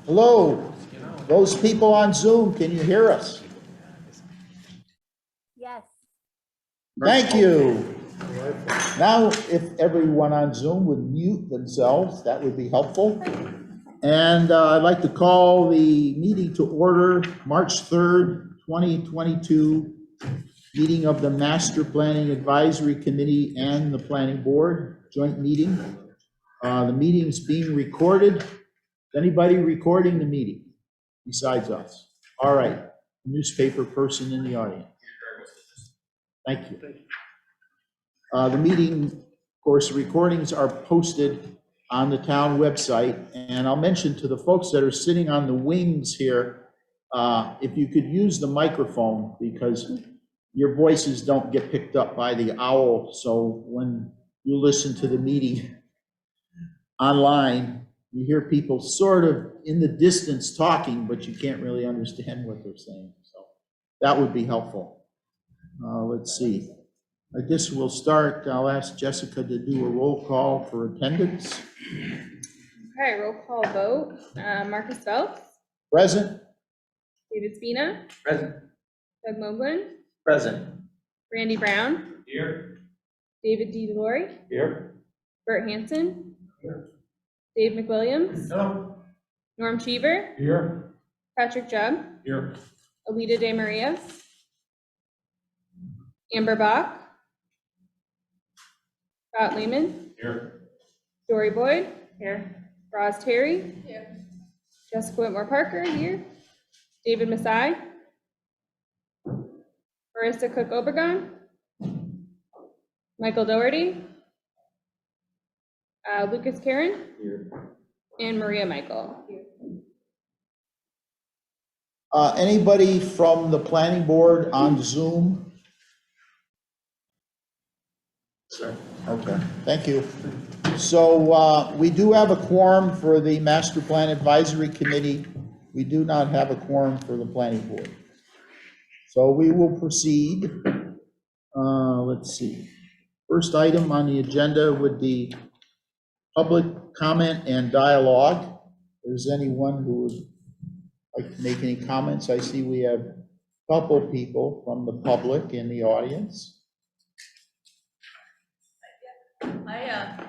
Hello, those people on Zoom, can you hear us? Yes. Thank you. Now, if everyone on Zoom would mute themselves, that would be helpful. And I'd like to call the meeting to order, March 3rd, 2022, meeting of the Master Planning Advisory Committee and the Planning Board, joint meeting. The meeting is being recorded. Is anybody recording the meeting besides us? All right, newspaper person in the audience. Thank you. The meeting, of course, recordings are posted on the town website, and I'll mention to the folks that are sitting on the wings here, if you could use the microphone, because your voices don't get picked up by the owl, so when you listen to the meeting online, you hear people sort of in the distance talking, but you can't really understand what they're saying, so that would be helpful. Let's see. I guess we'll start. I'll ask Jessica to do a roll call for attendance. Okay, roll call vote. Marcus Phelps. Present. David Spina. Present. Doug Moglen. Present. Randy Brown. Here. David D. DeLory. Here. Bert Hansen. Here. Dave McWilliams. Hello. Norm Cheever. Here. Patrick Jubb. Here. Alita De Maria. Amber Bach. Scott Lehman. Here. Dory Boyd. Here. Roz Terry. Here. Jessica Whitmore Parker. Here. David Masai. Marissa Cook Obregon. Michael Doherty. Lucas Karen. Here. And Maria Michael. Anybody from the planning board on Zoom? Sir. Okay, thank you. So we do have a quorum for the Master Plan Advisory Committee. We do not have a quorum for the planning board. So we will proceed. Let's see. First item on the agenda would be public comment and dialogue. If there's anyone who would like to make any comments, I see we have a couple people from the public in the audience.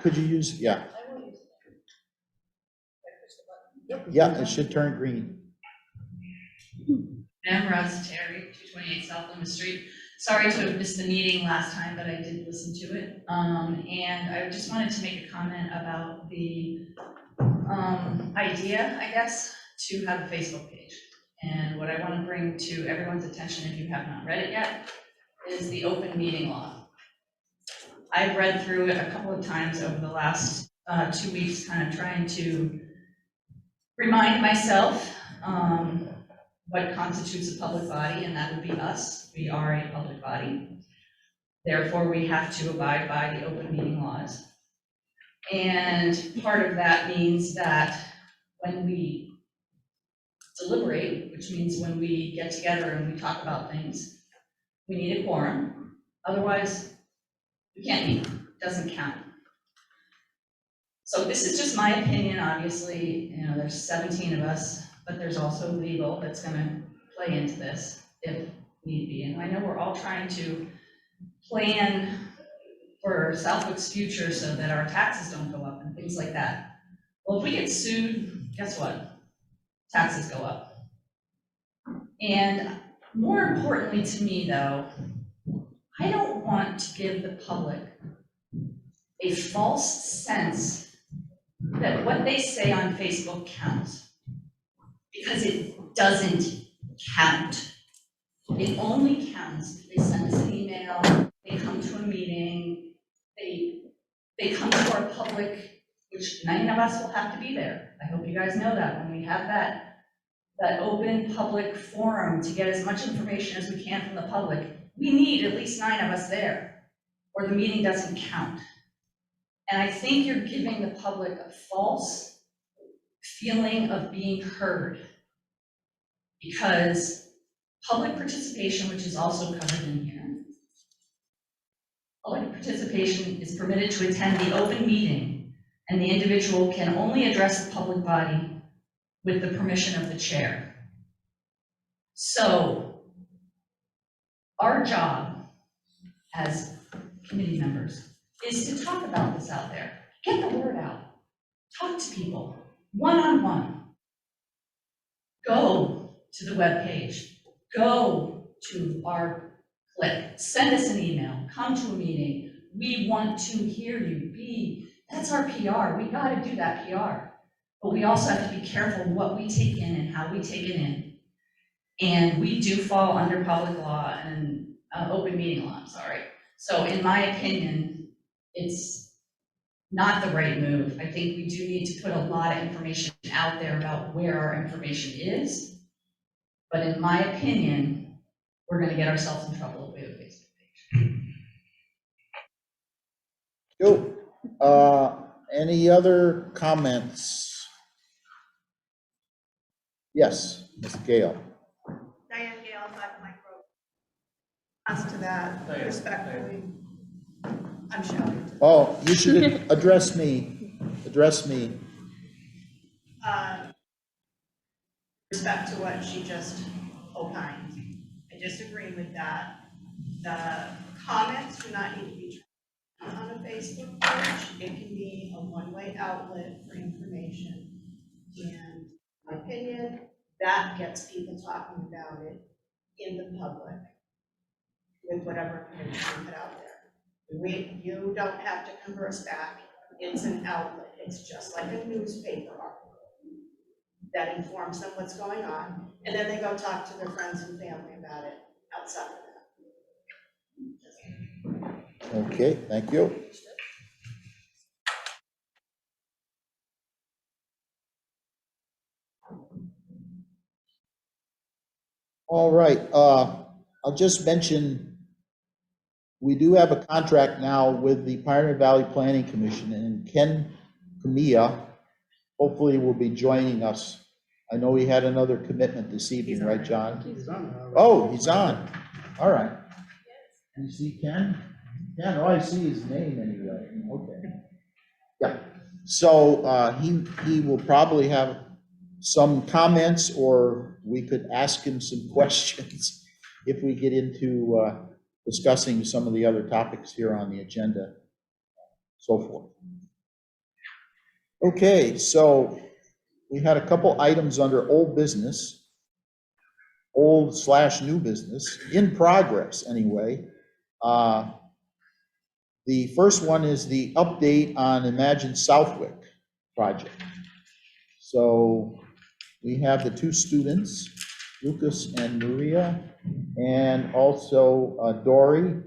Could you use, yeah. Yeah, it should turn green. I'm Roz Terry, 228 South Loomis Street. Sorry to have missed the meeting last time, but I did listen to it. And I just wanted to make a comment about the idea, I guess, to have a Facebook page. And what I want to bring to everyone's attention, if you have not read it yet, is the open meeting law. I've read through it a couple of times over the last 2 weeks, kind of trying to remind myself what constitutes a public body, and that would be us. We are a public body. Therefore, we have to abide by the open meeting laws. And part of that means that when we deliberate, which means when we get together and we talk about things, we need a quorum. Otherwise, we can't meet. It doesn't count. So this is just my opinion, obviously. You know, there's 17 of us, but there's also legal that's going to play into this if need be. And I know we're all trying to plan for Southwick's future so that our taxes don't go up and things like that. Well, if we get sued, guess what? Taxes go up. And more importantly to me, though, I don't want to give the public a false sense that what they say on Facebook counts, because it doesn't count. It only counts if they send us an email, they come to a meeting, they come to our public, which 9 of us will have to be there. I hope you guys know that when we have that open public forum to get as much information as we can from the public, we need at least 9 of us there, or the meeting doesn't count. And I think you're giving the public a false feeling of being heard, because public participation, which is also covered in here, public participation is permitted to attend the open meeting, and the individual can only address the public body with the permission of the chair. So our job as committee members is to talk about this out there. Get the word out. Talk to people, one-on-one. Go to the webpage. Go to our click. Send us an email. Come to a meeting. We want to hear you. That's our PR. We got to do that PR. But we also have to be careful what we take in and how we take it in. And we do fall under public law and open meeting law, I'm sorry. So in my opinion, it's not the right move. I think we do need to put a lot of information out there about where our information is. But in my opinion, we're gonna get ourselves in trouble if we have a Facebook page. Cool. Any other comments? Yes, Ms. Gale. Diane Gale, 5 Micro. As to that, respectfully, I'm shouting. Oh, you should address me. Address me. Respect to what she just opined. I disagree with that. The comments do not need to be on a Facebook page. It can be a one-way outlet for information. And in my opinion, that gets people talking about it in the public with whatever information you put out there. You don't have to converse back. It's an outlet. It's just like a newspaper article that informs them what's going on, and then they go talk to their friends and family about it outside of that. Okay, thank you. All right, I'll just mention, we do have a contract now with the Pioneer Valley Planning Commission, and Ken Camilla hopefully will be joining us. I know he had another commitment this evening, right, John? Oh, he's on. All right. You see Ken? Ken, oh, I see his name anyway. Okay. Yeah. So he will probably have some comments, or we could ask him some questions if we get into discussing some of the other topics here on the agenda, so forth. Okay, so we had a couple items under old business, old/new business, in progress anyway. The first one is the update on Imagine Southwick project. So we have the two students, Lucas and Maria, and also Dory,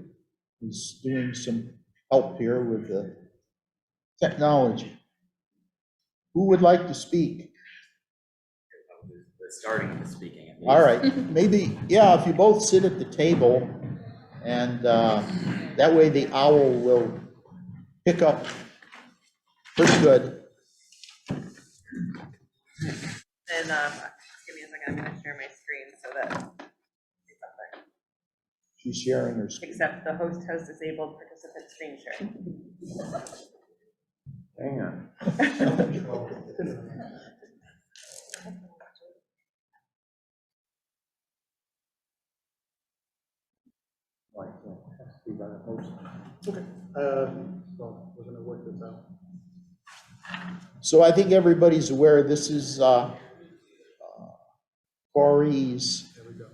who's doing some help here with the technology. Who would like to speak? Starting the speaking. At least. All right, maybe, yeah, if you both sit at the table, and that way the owl will pick up pretty good. And give me a second, I'm gonna share my screen so that it's up there. She's sharing her screen. Except the host has disabled participant screen sharing. Hang on. Okay, well, we're gonna work this out. So I think everybody's aware this is Corey's There we go.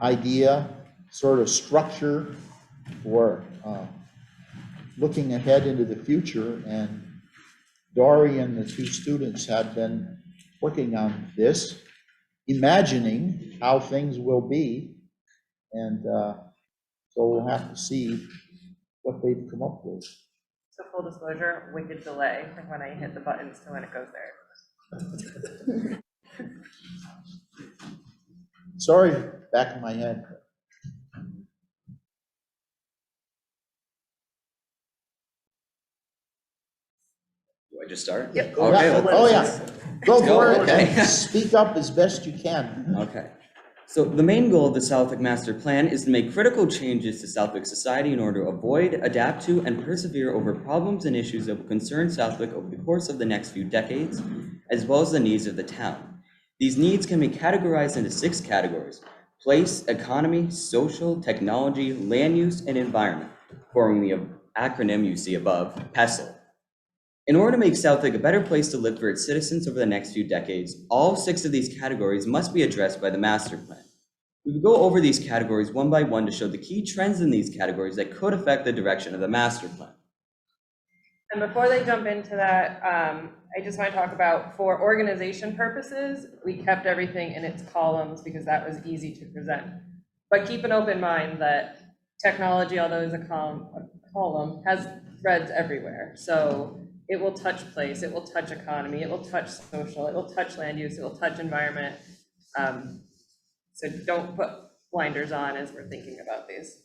idea, sort of structure for looking ahead into the future, and Dory and the two students have been working on this, imagining how things will be, and so we'll have to see what they've come up with. So full disclosure, wicked delay from when I hit the buttons to when it goes there. Sorry, back in my head. Do I just start? Yep. Okay. Yeah, let's- oh, yeah. Go Let's go, for it, okay. and speak up as best you can. Okay. So the main goal of the Southwick Master Plan is to make critical changes to Southwick society in order to avoid, adapt to, and persevere over problems and issues that will concern Southwick over the course of the next few decades. as well as the needs of the town. These needs can be categorized into 6 categories: place, economy, social, technology, land use, and environment, forming the acronym you see above, PESTLE. In order to make South Lake a better place to live for its citizens over the next few decades, all 6 of these categories must be addressed by the master plan. We will go over these categories one by one to show the key trends in these categories that could affect the direction of the master plan. And before they jump into that, I just want to talk about, for organization purposes, we kept everything in its columns because that was easy to present. But keep an open mind that technology, although it's a column, has threads everywhere. So it will touch place, it will touch economy, it will touch social, it will touch land use, it will touch environment. So don't put blinders on as we're thinking about these.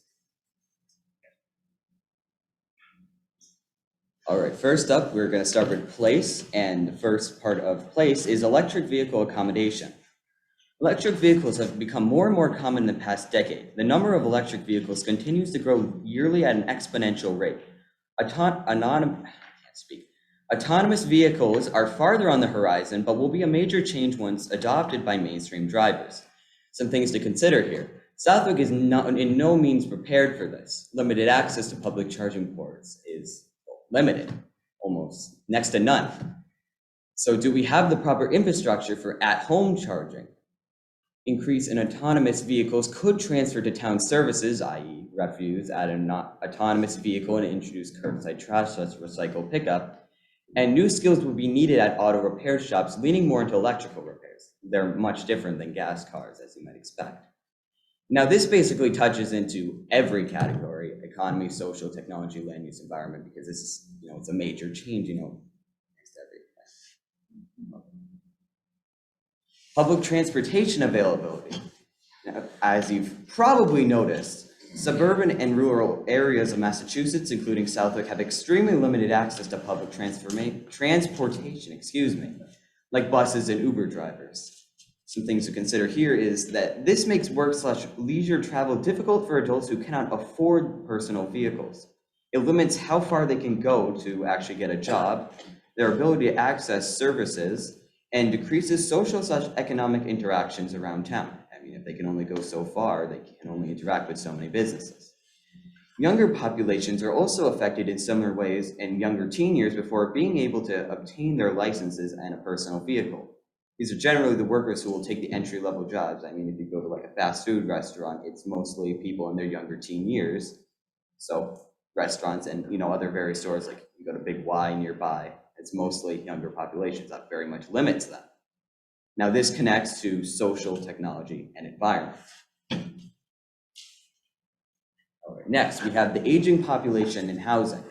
All right, first up, we're going to start with place, and the first part of place is electric vehicle accommodation. Electric vehicles have become more and more common in the past decade. The number of electric vehicles continues to grow yearly at an exponential rate. Autonomous vehicles are farther on the horizon, but will be a major change once adopted by mainstream drivers. Some things to consider here. Southwick is in no means prepared for this. Limited access to public charging ports is limited, almost next to none. So do we have the proper infrastructure for at-home charging? Increase in autonomous vehicles could transfer to town services, i.e. refuse, add an autonomous vehicle and introduce curbside trash such as recycle pickup. And new skills will be needed at auto repair shops, leaning more into electrical repairs. They're much different than gas cars, as you might expect. Now, this basically touches into every category: economy, social, technology, land use, environment, because this is, it's a major change, next to everything. Public transportation availability. Now, as you've probably noticed, suburban and rural areas of Massachusetts, including Southwick, have extremely limited access to public transportation, like buses and Uber drivers. Some things to consider here is that this makes work/leisure travel difficult for adults who cannot afford personal vehicles. It limits how far they can go to actually get a job, their ability to access services, and decreases social/economic interactions around town. I mean, if they can only go so far, they can only interact with so many businesses. Younger populations are also affected in similar ways in younger teen years before being able to obtain their licenses and a personal vehicle. These are generally the workers who will take the entry-level jobs. I mean, if you go to like a fast food restaurant, it's mostly people in their younger teen years. So restaurants and other various stores, like you go to Big Y nearby, it's mostly younger populations. That very much limits them. Now this connects to social, technology, and environment. All right, next, we have the aging population and housing.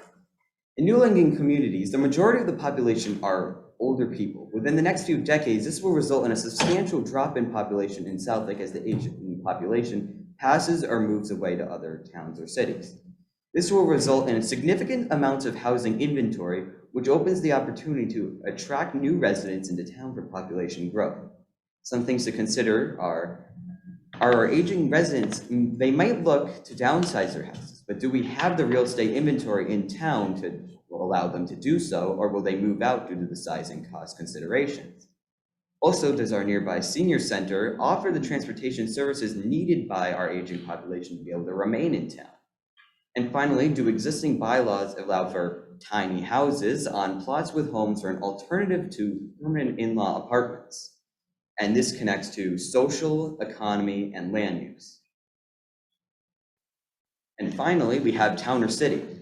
In New England communities, the majority of the population are older people. Within the next few decades, this will result in a substantial drop in population in South Lake as the aging population passes or moves away to other towns or cities. This will result in a significant amounts of housing inventory, which opens the opportunity to attract new residents into town for population growth. Some things to consider are our aging residents, they might look to downsize their houses, but do we have the real estate inventory in town to allow them to do so, or will they move out due to the size and cost considerations? Also, does our nearby senior center offer the transportation services needed by our aging population to be able to remain in town? And finally, do existing bylaws allow for tiny houses on plots with homes or an alternative to permanent in-law apartments? And this connects to social, economy, and land use. And finally, we have town or city.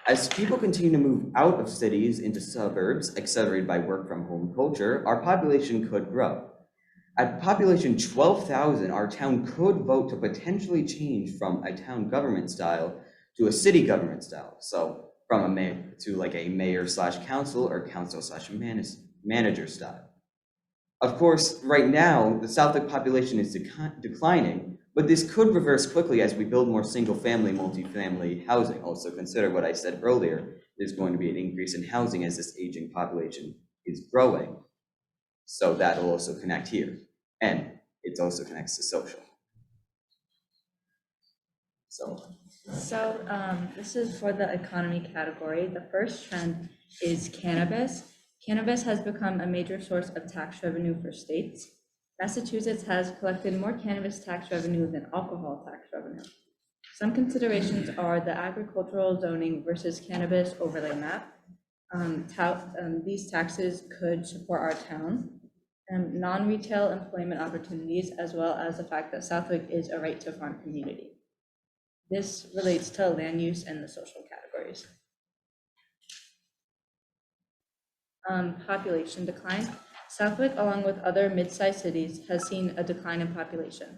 As people continue to move out of cities into suburbs, accelerated by work from home culture, our population could grow. At population 12,000, our town could vote to potentially change from a town government style to a city government style. So from a mayor to like a mayor/council or council/manager style. Of course, right now, the Southwick population is declining, but this could reverse quickly as we build more single-family, multifamily housing. Also consider what I said earlier, there's going to be an increase in housing as this aging population is growing. So that'll also connect here. And it also connects to social. So this is for the economy category. The first trend is cannabis. Cannabis has become a major source of tax revenue for states. Massachusetts has collected more cannabis tax revenue than alcohol tax revenue. Some considerations are the agricultural zoning versus cannabis overlay map. These taxes could support our town. Non-retail employment opportunities, as well as the fact that Southwick is a right-to-farm community. This relates to land use and the social categories. Population decline. Southwick, along with other mid-sized cities, has seen a decline in population.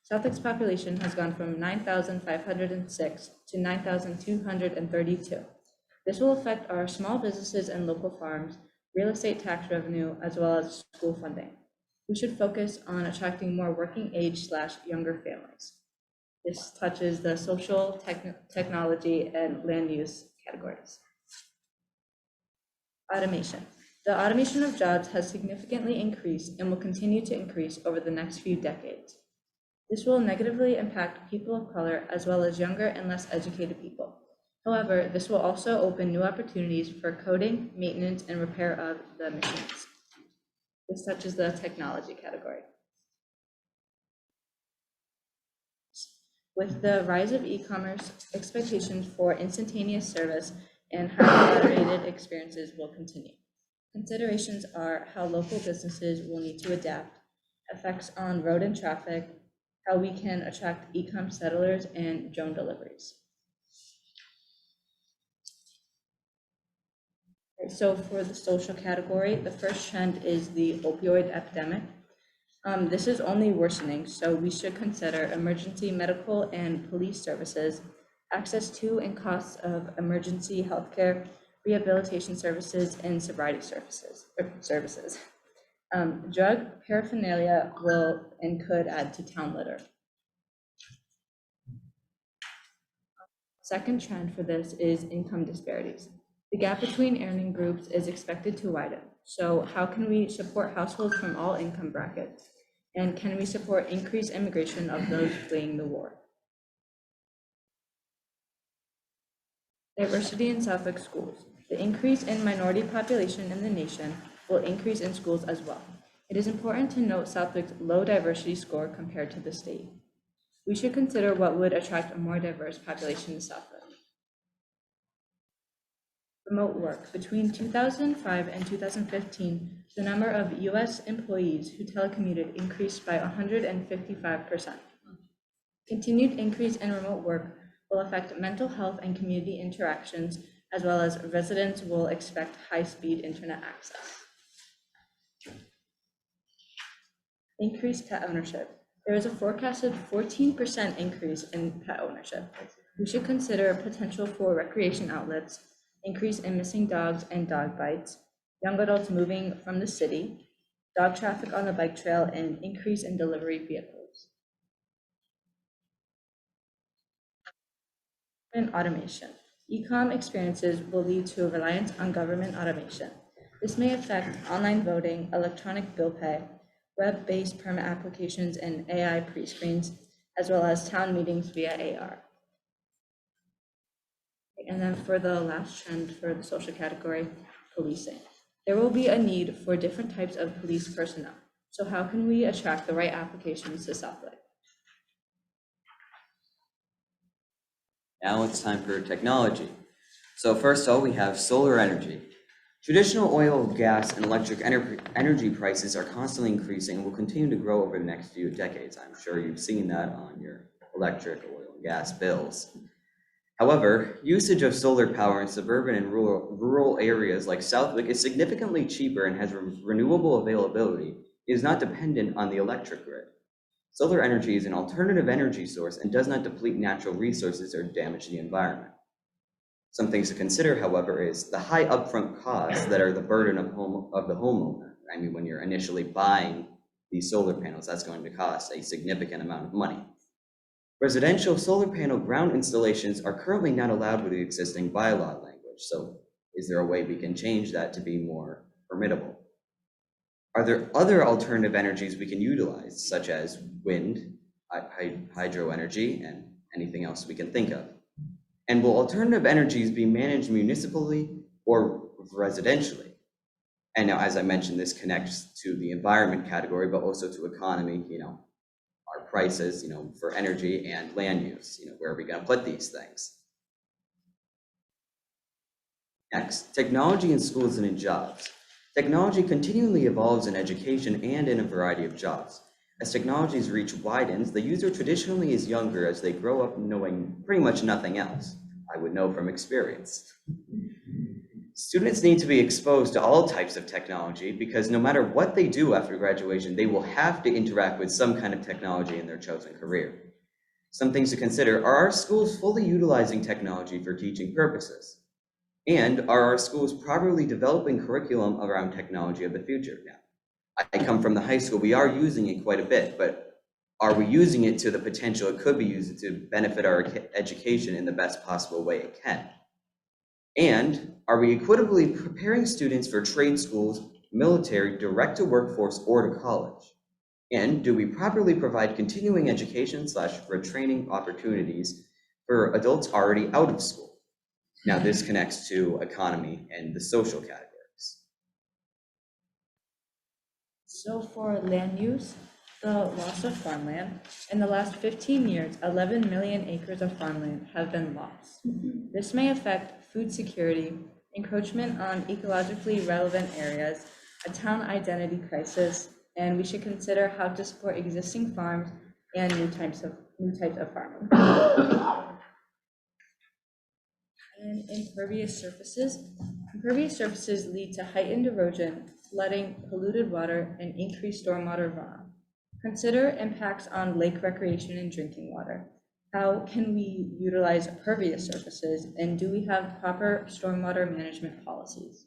Southwick's population has gone from 9,506 to 9,232. This will affect our small businesses and local farms, real estate tax revenue, as well as school funding. We should focus on attracting more working age / younger families. This touches the social, technology, and land use categories. Automation. The automation of jobs has significantly increased and will continue to increase over the next few decades. This will negatively impact people of color as well as younger and less educated people. However, this will also open new opportunities for coding, maintenance, and repair of the machines. This touches the technology category. With the rise of e-commerce, expectations for instantaneous service and highly automated experiences will continue. Considerations are how local businesses will need to adapt, effects on road and traffic, how we can attract e-com settlers, and drone deliveries. So for the social category, the first trend is the opioid epidemic. This is only worsening, so we should consider emergency medical and police services, access to and costs of emergency healthcare, rehabilitation services, and sobriety services. Drug paraphernalia will and could add to town litter. Second trend for this is income disparities. The gap between earning groups is expected to widen. So how can we support households from all income brackets? And can we support increased immigration of those fleeing the war? Diversity in Southwick schools. The increase in minority population in the nation will increase in schools as well. It is important to note Southwick's low diversity score compared to the state. We should consider what would attract a more diverse population in Southwick. Remote work. Between 2005 and 2015, the number of U.S. employees who telecommuted increased by 155%. Continued increase in remote work will affect mental health and community interactions, as well as residents will expect high-speed internet access. Increased pet ownership. There is a forecasted 14% increase in pet ownership. We should consider potential for recreation outlets, increase in missing dogs and dog bites, young adults moving from the city, dog traffic on the bike trail, and increase in delivery vehicles. And automation. E-com experiences will lead to a reliance on government automation. This may affect online voting, electronic bill pay, web-based permit applications, and AI pre-screens, as well as town meetings via AR. And then for the last trend for the social category, policing. There will be a need for different types of police personnel. So how can we attract the right applications to Southwick? Now it's time for technology. So first of all, we have solar energy. Traditional oil, gas, and electric energy prices are constantly increasing and will continue to grow over the next few decades. I'm sure you've seen that on your electric, oil, and gas bills. However, usage of solar power in suburban and rural areas like Southwick is significantly cheaper and has renewable availability. It is not dependent on the electric grid. Solar energy is an alternative energy source and does not deplete natural resources or damage the environment. Some things to consider, however, is the high upfront costs that are the burden of the homeowner. I mean, when you're initially buying these solar panels, that's going to cost a significant amount of money. Residential solar panel ground installations are currently not allowed with the existing bylaw language, so is there a way we can change that to be more formidable? Are there other alternative energies we can utilize, such as wind, hydro energy, and anything else we can think of? And will alternative energies be managed municipally or residentially? And now, as I mentioned, this connects to the environment category, but also to economy, our prices, for energy and land use, where are we gonna put these things? Next, technology in schools and in jobs. Technology continually evolves in education and in a variety of jobs. As technology's reach widens, the user traditionally is younger as they grow up knowing pretty much nothing else. I would know from experience. Students need to be exposed to all types of technology because no matter what they do after graduation, they will have to interact with some kind of technology in their chosen career. Some things to consider: are our schools fully utilizing technology for teaching purposes? And are our schools properly developing curriculum around technology of the future? Now, I come from the high school, we are using it quite a bit, but are we using it to the potential it could be used to benefit our education in the best possible way it can? And are we equitably preparing students for trade schools, military, direct to workforce, or to college? And do we properly provide continuing education / retraining opportunities for adults already out of school? Now, this connects to economy and the social categories. So for land use, the loss of farmland, in the last 15 years, 11 million acres of farmland have been lost. This may affect food security, encroachment on ecologically relevant areas, a town identity crisis, and we should consider how to support existing farms and new types of farming. And impervious surfaces lead to heightened erosion, flooding, polluted water, and increased stormwater runoff. Consider impacts on lake recreation and drinking water. How can we utilize pervious surfaces, and do we have proper stormwater management policies?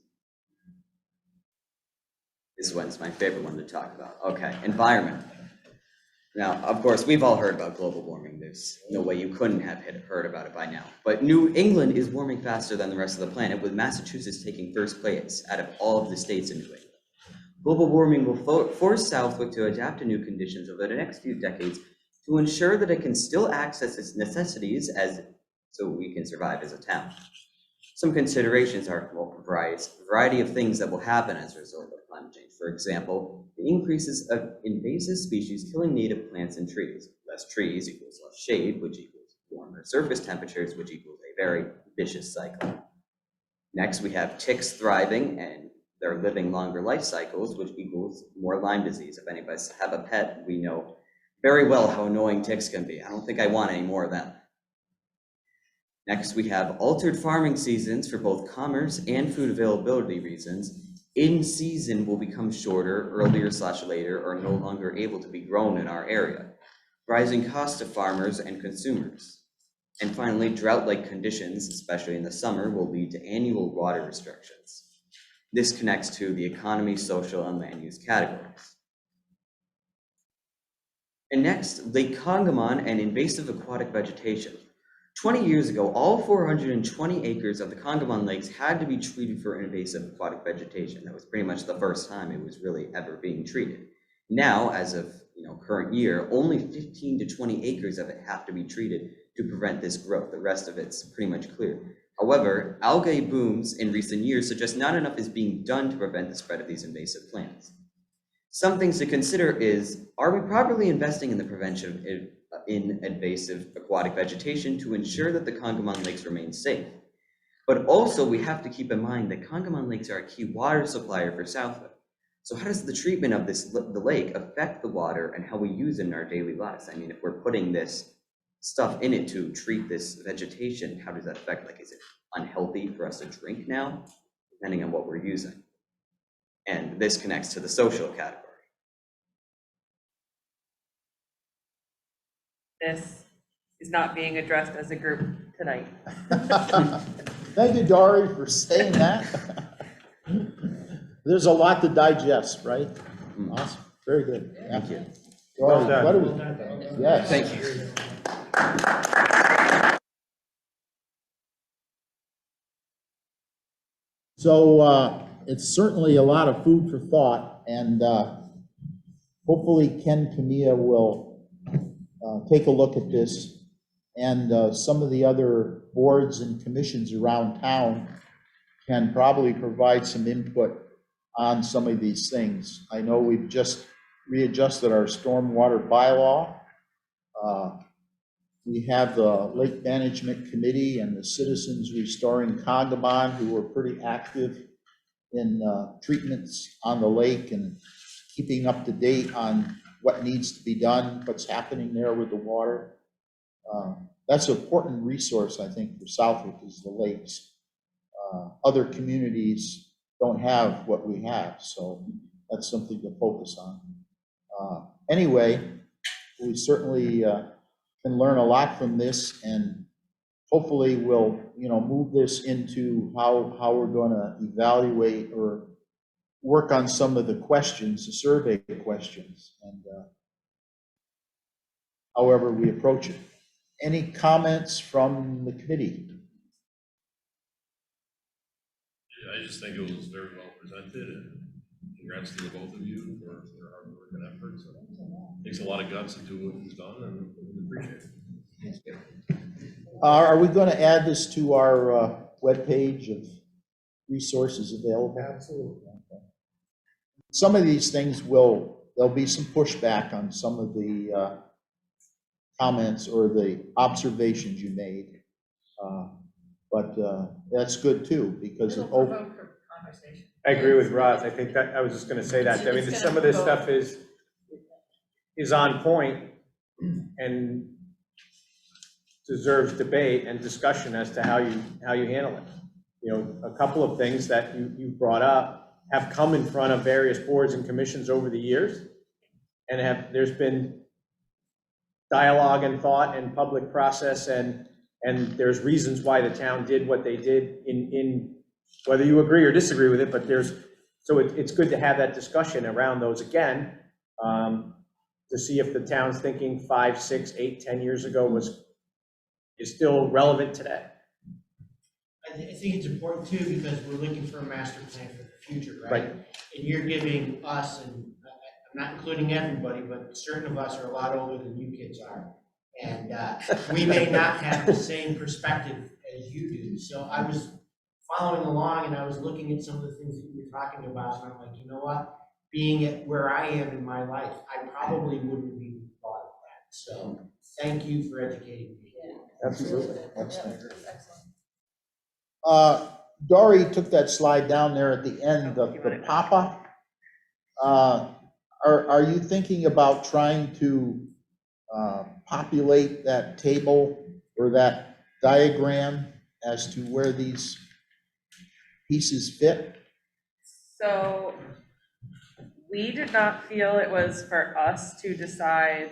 This one's my favorite one to talk about. Okay, environment. Now, of course, we've all heard about global warming. There's no way you couldn't have heard about it by now. But New England is warming faster than the rest of the planet, with Massachusetts taking first place out of all of the states in New England. Global warming will force Southwick to adapt to new conditions over the next few decades to ensure that it can still access its necessities so we can survive as a town. Some considerations are a variety of things that will happen as a result of climate change. For example, the increases of invasive species killing native plants and trees. Less trees equals less shade, which equals warmer surface temperatures, which equals a very vicious cycle. Next, we have ticks thriving and they're living longer life cycles, which equals more Lyme disease. If any of us have a pet, we know very well how annoying ticks can be. I don't think I want any more of them. Next, we have altered farming seasons for both commerce and food availability reasons. In season will become shorter, earlier / later, or no longer able to be grown in our area. Rising costs to farmers and consumers. And finally, drought-like conditions, especially in the summer, will lead to annual water restrictions. This connects to the economy, social, and land use categories. And next, Lakecongamon and invasive aquatic vegetation. 20 years ago, all 420 acres of the Congamon Lakes had to be treated for invasive aquatic vegetation. That was pretty much the first time it was really ever being treated. Now, as of current year, only 15 to 20 acres of it have to be treated to prevent this growth. The rest of it's pretty much clear. However, algae booms in recent years suggest not enough is being done to prevent the spread of these invasive plants. Some things to consider is, are we properly investing in the prevention in invasive aquatic vegetation to ensure that the Congamon Lakes remain safe? But also we have to keep in mind that Congamon Lakes are a key water supplier for Southwick. So how does the treatment of the lake affect the water and how we use it in our daily lives? I mean, if we're putting this stuff in it to treat this vegetation, how does that affect? Like, is it unhealthy for us to drink now, depending on what we're using? And this connects to the social category. This is not being addressed as a group tonight. Thank you, Dory, for saying that. There's a lot to digest, right? Awesome, very good. Thank you. Dory, Well done. what do we? Yes. Thank you. So it's certainly a lot of food for thought, and hopefully Ken Camilla will take a look at this, and some of the other boards and commissions around town can probably provide some input on some of these things. I know we've just readjusted our stormwater bylaw. We have the Lake Management Committee and the Citizens Restoring Congamon, who are pretty active in treatments on the lake and keeping up to date on what needs to be done, what's happening there with the water. That's an important resource, I think, for Southwick is the lakes. Other communities don't have what we have, so that's something to focus on. Anyway, we certainly can learn a lot from this, and hopefully we'll, move this into how we're going to evaluate or work on some of the questions, the survey questions, and however we approach it. Any comments from the committee? I just think it was very well presented, and congrats to the both of you for their hard work and efforts. It takes a lot of guts to do what you've done, and we appreciate it. Are we going to add this to our webpage of resources available? Absolutely. Okay. Some of these things there'll be some pushback on some of the comments or the observations you made. But that's good too, because of I agree with Roz. I think that, I was just gonna say that. I mean, some of this stuff is on point and deserves debate and discussion as to how you handle it. A couple of things that you brought up have come in front of various boards and commissions over the years, and there's been dialogue and thought and public process, and there's reasons why the town did what they did in whether you agree or disagree with it, but it's good to have that discussion around those again, to see if the town's thinking 5, 6, 8, 10 years ago is still relevant today. I think it's important too, because we're looking for a master plan for the future, right? Right. And you're giving us, and I'm not including everybody, but certain of us are a lot older than you kids are. And we may not have the same perspective as you do. So I was following along and I was looking at some of the things that you were talking about, and I'm like, you know what? Being at where I am in my life, I probably wouldn't have even thought of that. So thank you for educating me. Absolutely. Excellent. Dory took that slide down there at the end, the pop-up. Are you thinking about trying to populate that table or that diagram as to where these pieces fit? So we did not feel it was for us to decide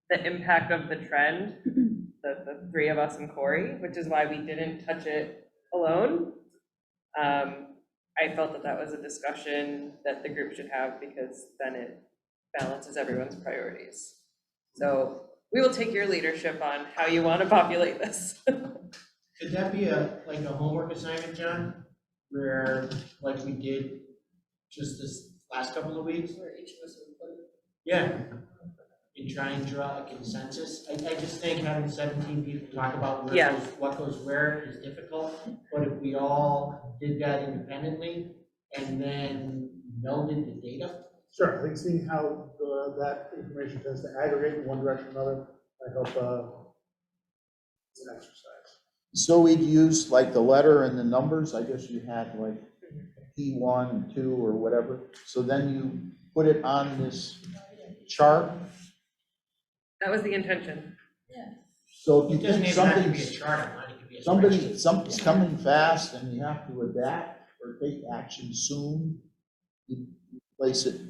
the impact of the trend, the three of us and Corey, which is why we didn't touch it alone. I felt that was a discussion that the group should have, because then it balances everyone's priorities. So we will take your leadership on how you want to populate this. Could that be like a homework assignment, John? Where, like we did just this last couple of weeks? Where each of us would put it. Yeah. And try and draw a consensus. I just think having 17 people talk about where what goes where is difficult. But if we all did that independently and then melded the data. Sure, I think seeing how that information tends to aggregate in one direction or another, I hope it's an exercise. So we'd use like the letter and the numbers. I guess you had like P1 and 2 or whatever. So then you put it on this chart. That was the intention. So if you It doesn't think even have to be a chart online, it could be a spreadsheet. something's coming fast and you have to adapt or take action soon, you place it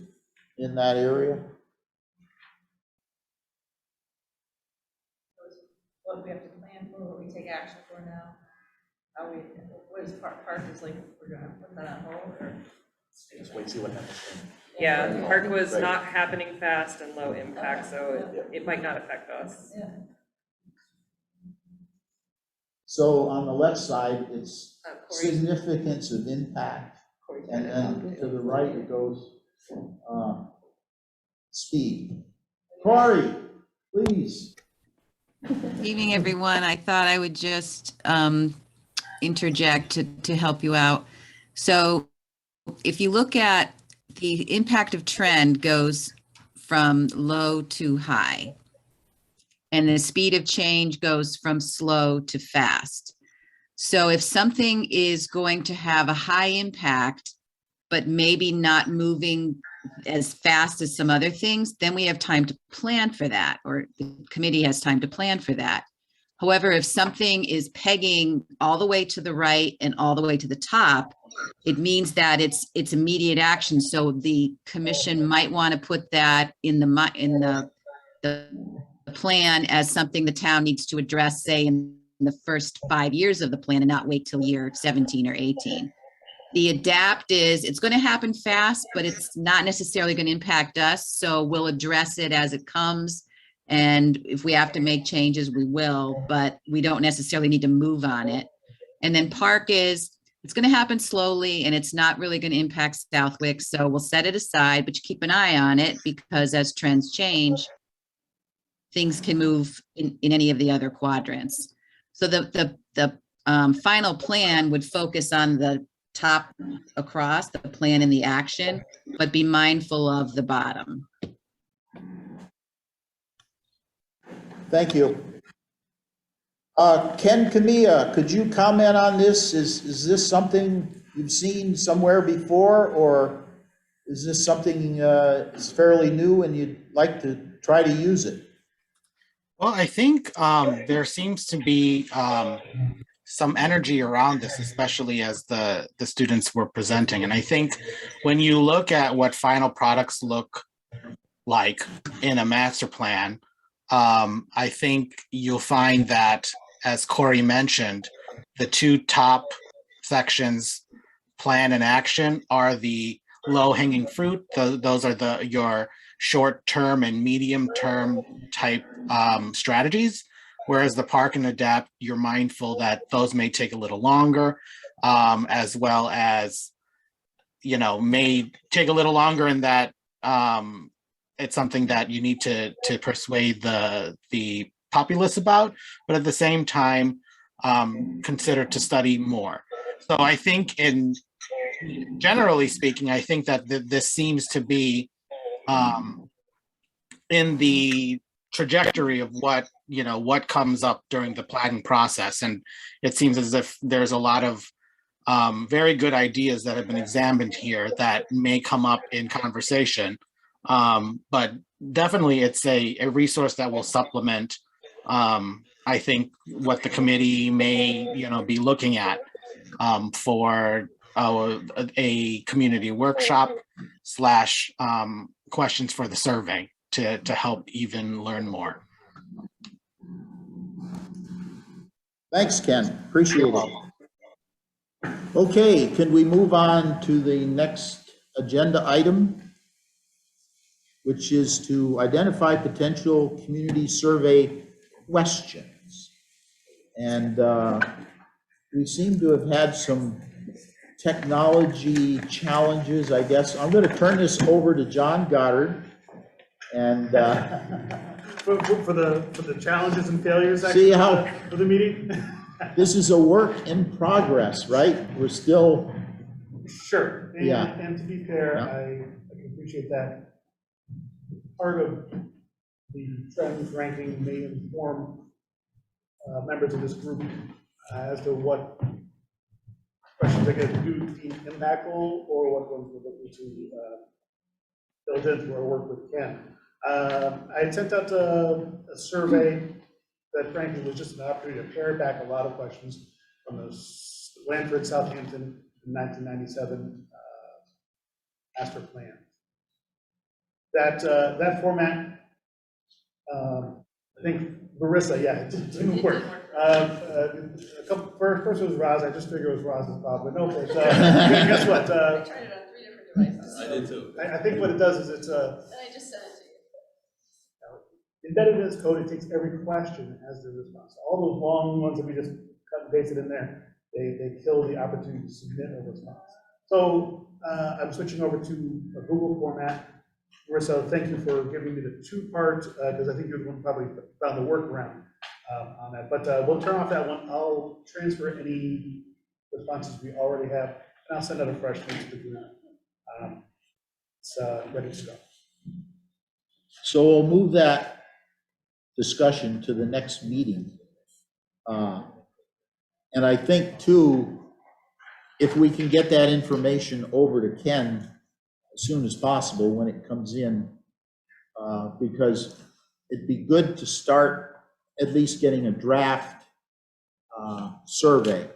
in that area. What we have to plan for, what we take action for now, how we, what is park is like, we're gonna put that on hold, or? Just wait and see what happens. Yeah, the park was not happening fast and low impact, so it might not affect us. Yeah. So on the left side, it's Corey's- significance of impact. And then to the right, it goes speed. Corey, please. Good evening, everyone. I thought I would just interject to help you out. So if you look at the impact of trend goes from low to high. And the speed of change goes from slow to fast. So if something is going to have a high impact, but maybe not moving as fast as some other things, then we have time to plan for that, or the committee has time to plan for that. However, if something is pegging all the way to the right and all the way to the top, it means that it's immediate action. So the commission might want to put that in the plan as something the town needs to address, say, in the first 5 years of the plan and not wait till year 17 or 18. The adapt is, it's going to happen fast, but it's not necessarily going to impact us. So we'll address it as it comes. And if we have to make changes, we will, but we don't necessarily need to move on it. And then park is, it's going to happen slowly and it's not really going to impact Southwick. So we'll set it aside, but you keep an eye on it because as trends change, things can move in any of the other quadrants. So the final plan would focus on the top across, the plan and the action, but be mindful of the bottom. Thank you. Ken Camilla, could you comment on this? Is this something you've seen somewhere before, or is this something is fairly new and you'd like to try to use it? Well, I think there seems to be some energy around this, especially as the students were presenting. And I think when you look at what final products look like in a master plan, I think you'll find that, as Corey mentioned, the two top sections, plan and action, are the low-hanging fruit. Those are your short-term and medium-term type strategies, whereas the park and adapt, you're mindful that those may take a little longer, as well as, may take a little longer in that it's something that you need to persuade the populace about, but at the same time, consider to study more. So I think, generally speaking, I think that this seems to be in the trajectory of what comes up during the planning process. And it seems as if there's a lot of very good ideas that have been examined here that may come up in conversation. But definitely it's a resource that will supplement, I think, what the committee may, be looking at for a community workshop / questions for the survey to help even learn more. Thanks, Ken. Appreciate it. Okay, can we move on to the next agenda item, which is to identify potential community survey questions. And we seem to have had some technology challenges, I guess. I'm going to turn this over to John Goddard. And for the challenges and failures see how of the meeting. This is a work in progress, right? We're still. Sure. And, yeah. And to be fair, yeah. I can appreciate that. Part of the trends ranking may inform members of this group as to what questions they get to do deem impactful or what ones we're looking to build into our work with Ken. I had sent out a survey that frankly was just an opportunity to pare back a lot of questions from the Lanford Southampton 1997 master plan. That format, I think Marissa, yeah, it didn't work. First it was Roz, I just figured it was Roz's problem, but no, guess what? I tried it on 3 different devices. I did too. I think what it does is it's And I just sent it to you. embedded in this code, it takes every question as the response. All those long ones that we just cut and pasted in there, they kill the opportunity to submit a response. So I'm switching over to a Google format. Marissa, thank you for giving me the 2-part, because I think you're the one who probably found the workaround on that. But we'll turn off that one. I'll transfer any responses we already have And I'll send out a fresh link to the group. It's ready to go. So we'll move that discussion to the next meeting. And I think too, if we can get that information over to Ken as soon as possible when it comes in, because it'd be good to start at least getting a draft survey.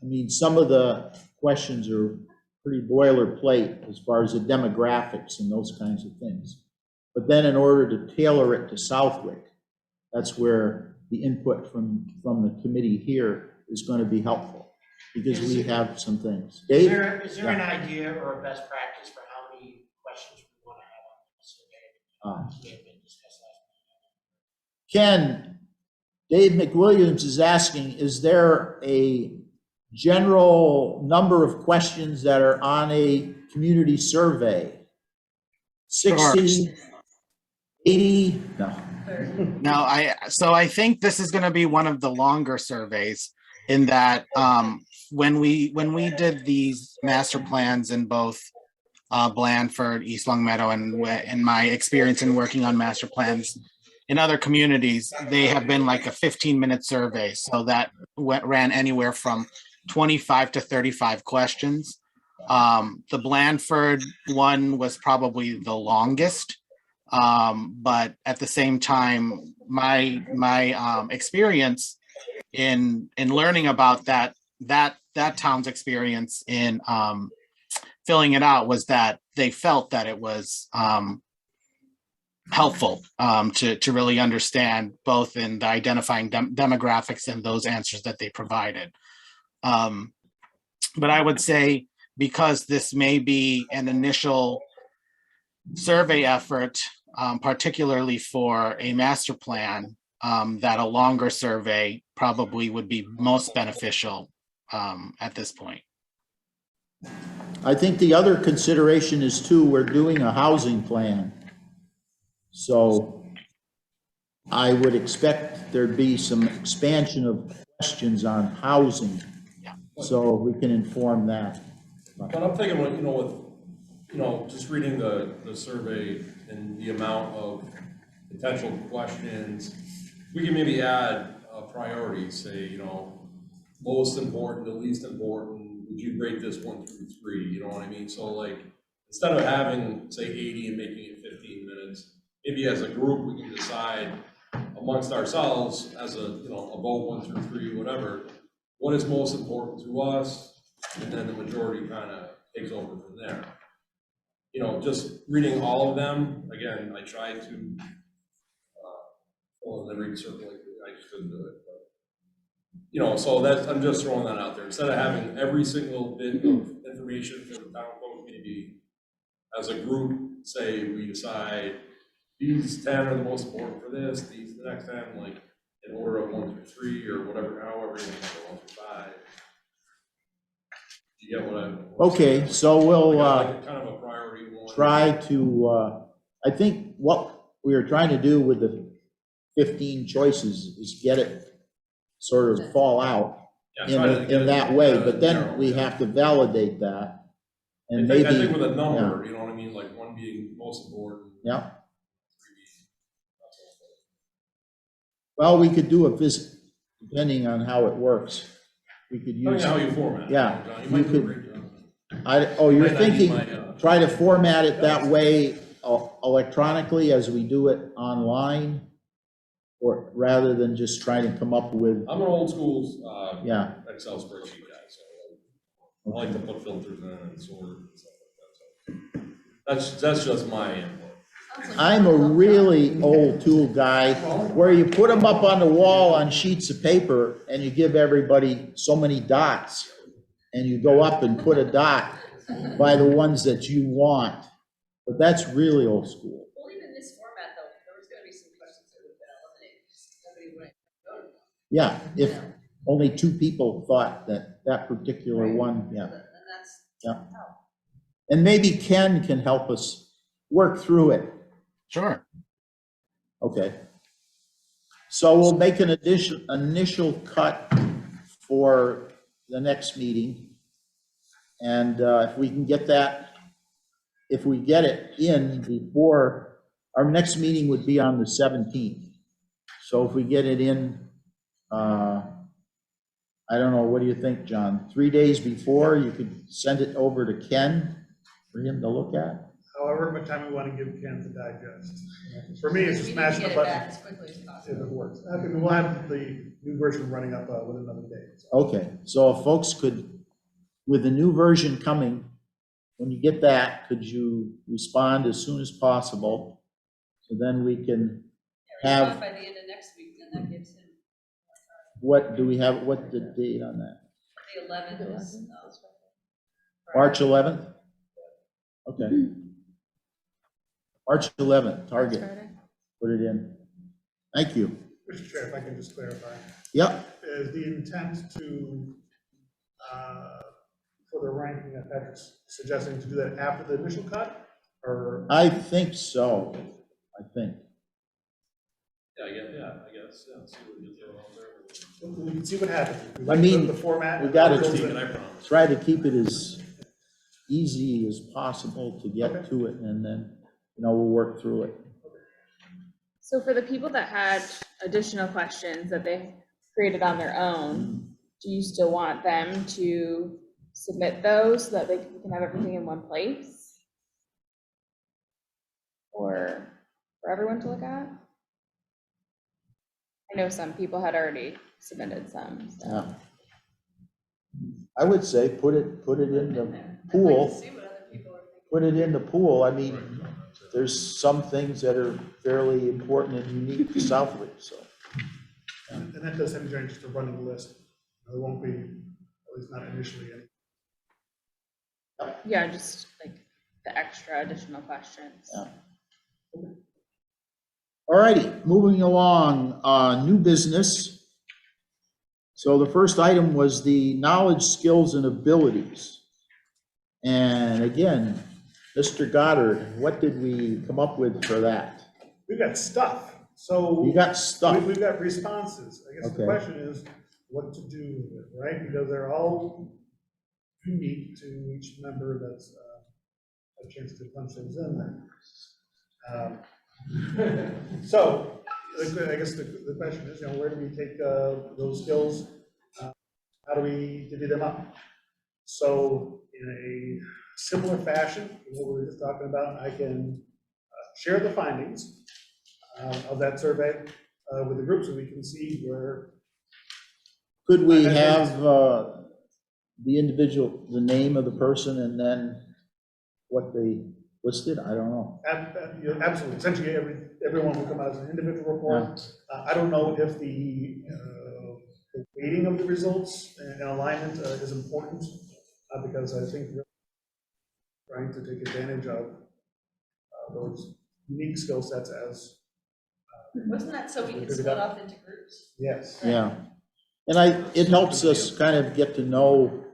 I mean, some of the questions are pretty boilerplate as far as the demographics and those kinds of things. But then in order to tailor it to Southwick, that's where the input from the committee here is going to be helpful, because we have some things. Is Dave? there an idea or a best practice for how many questions we want to have on the survey? May have been discussed last meeting. Ken, Dave McWilliams is asking, is there a general number of questions that are on a community survey? 60, 80? No. No, I think this is going to be one of the longer surveys in that when we did these master plans in both Blandford, East Longmeadow, and in my experience in working on master plans in other communities, they have been like a 15-minute survey. So that ran anywhere from 25 to 35 questions. The Blandford one was probably the longest. But at the same time, my experience in learning about that town's experience in filling it out was that they felt that it was helpful to really understand both in the identifying demographics and those answers that they provided. But I would say, because this may be an initial survey effort, particularly for a master plan, that a longer survey probably would be most beneficial at this point. I think the other consideration is too, we're doing a housing plan. So I would expect there'd be some expansion of questions on housing. So we can inform that. But I'm thinking, just reading the survey and the amount of potential questions, we can maybe add a priority, say, most important to least important, would you rate this 1 through 3, you know what I mean? So like, instead of having, say, 80 and making it 15 minutes, maybe as a group, we can decide amongst ourselves as a vote 1 through 3, whatever, what is most important to us, and then the majority kind of takes over from there. Just reading all of them, again, I tried to, then recirculate, I just couldn't do it. But, so I'm just throwing that out there. Instead of having every single bit of information for the town code maybe as a group, say we decide these 10 are the most important for this, these the next 10, like in order of 1 through 3 or whatever, however you want to 1 through 5. You get what I'm Okay, so we'll like kind of a priority one. try to, I think what we are trying to do with the 15 choices is get it sort of fall out in that way, but then we have to validate that. And maybe, I think with a number, you know what I mean, like 1 being most important. Yeah. Well, we could do a visit, depending on how it works. We could use. How you format. Yeah. John, you might do a great job. You're Might not need thinking, my, try to format it that way electronically as we do it online? Or rather than just trying to come up with, I'm an old school yeah, Excel spreadsheet guy, so I like to put filters in and sort and stuff like that. So that's just my input. I'm a really old tool guy, where you put them up on the wall on sheets of paper and you give everybody so many dots. And you go up and put a dot by the ones that you want. But that's really old school. Well, even this format though, there was gonna be some questions that would have been eliminated, because nobody would have voted. Yeah, if only 2 people thought that particular one, yeah. And that's. Yeah. And maybe Ken can help us work through it. Sure. Okay. So we'll make an initial cut for the next meeting. And if we can get that, if we get it in before, our next meeting would be on the 17th. So if we get it in, I don't know, what do you think, John? 3 days before, you could send it over to Ken for him to look at? However much time we want to give Ken to digest. For me, it's just smash the We need to get it button. back as quickly as possible. If it works. I mean, we'll have the new version running up within another day. So. Okay, so if folks could, with the new version coming, when you get that, could you respond as soon as possible? So then we can Yeah, have, by the end of next week, then that gives him, what do we have, what the date on that? the 11th is, March 11th? Okay. March 11th, target, put it in. Thank you. Mr. Chair, if I can just clarify. Yep, Is the intent to, for the ranking that Patrick's suggesting, to do that after the initial cut? Or, I think so, I think. Yeah, I guess, yeah, see what you throw out there. we can see what happens. We I mean, the format. we gotta Christine, I promise. try to keep it as easy as possible to get to it, and then, we'll work through it. So for the people that had additional questions that they created on their own, do you still want them to submit those so that we can have everything in one place? Or for everyone to look at? I know some people had already submitted some, so. Yeah. I would say put it in the I'd like to pool, see what other people are thinking. put it in the pool. I mean, there's some things that are fairly important and unique to Southwick, so. And that does have just a running list. There won't be, at least not initially, any. Yeah, just like the extra additional questions. Yeah. All righty, moving along, new business. So the first item was the knowledge, skills, and abilities. And again, Mr. Goddard, what did we come up with for that? We've got stuff, so. You got stuff. We've got responses. I guess the Okay. question is what to do with it, right? Because they're all unique to each member that's a chance to punch things in there. So I guess the question is, where do we take those skills? How do we divvy them up? So in a similar fashion, to what we were just talking about, I can share the findings of that survey with the group so we can see where. Could we have the individual, the name of the person and then what they listed? I don't know. Absolutely. Essentially, everyone will come out as an individual report. I don't know if the weighting of the results and alignment is important because I think we're trying to take advantage of those unique skill sets as. Wasn't that so we can split off into groups? Yes. Yeah. And it helps us kind of get to know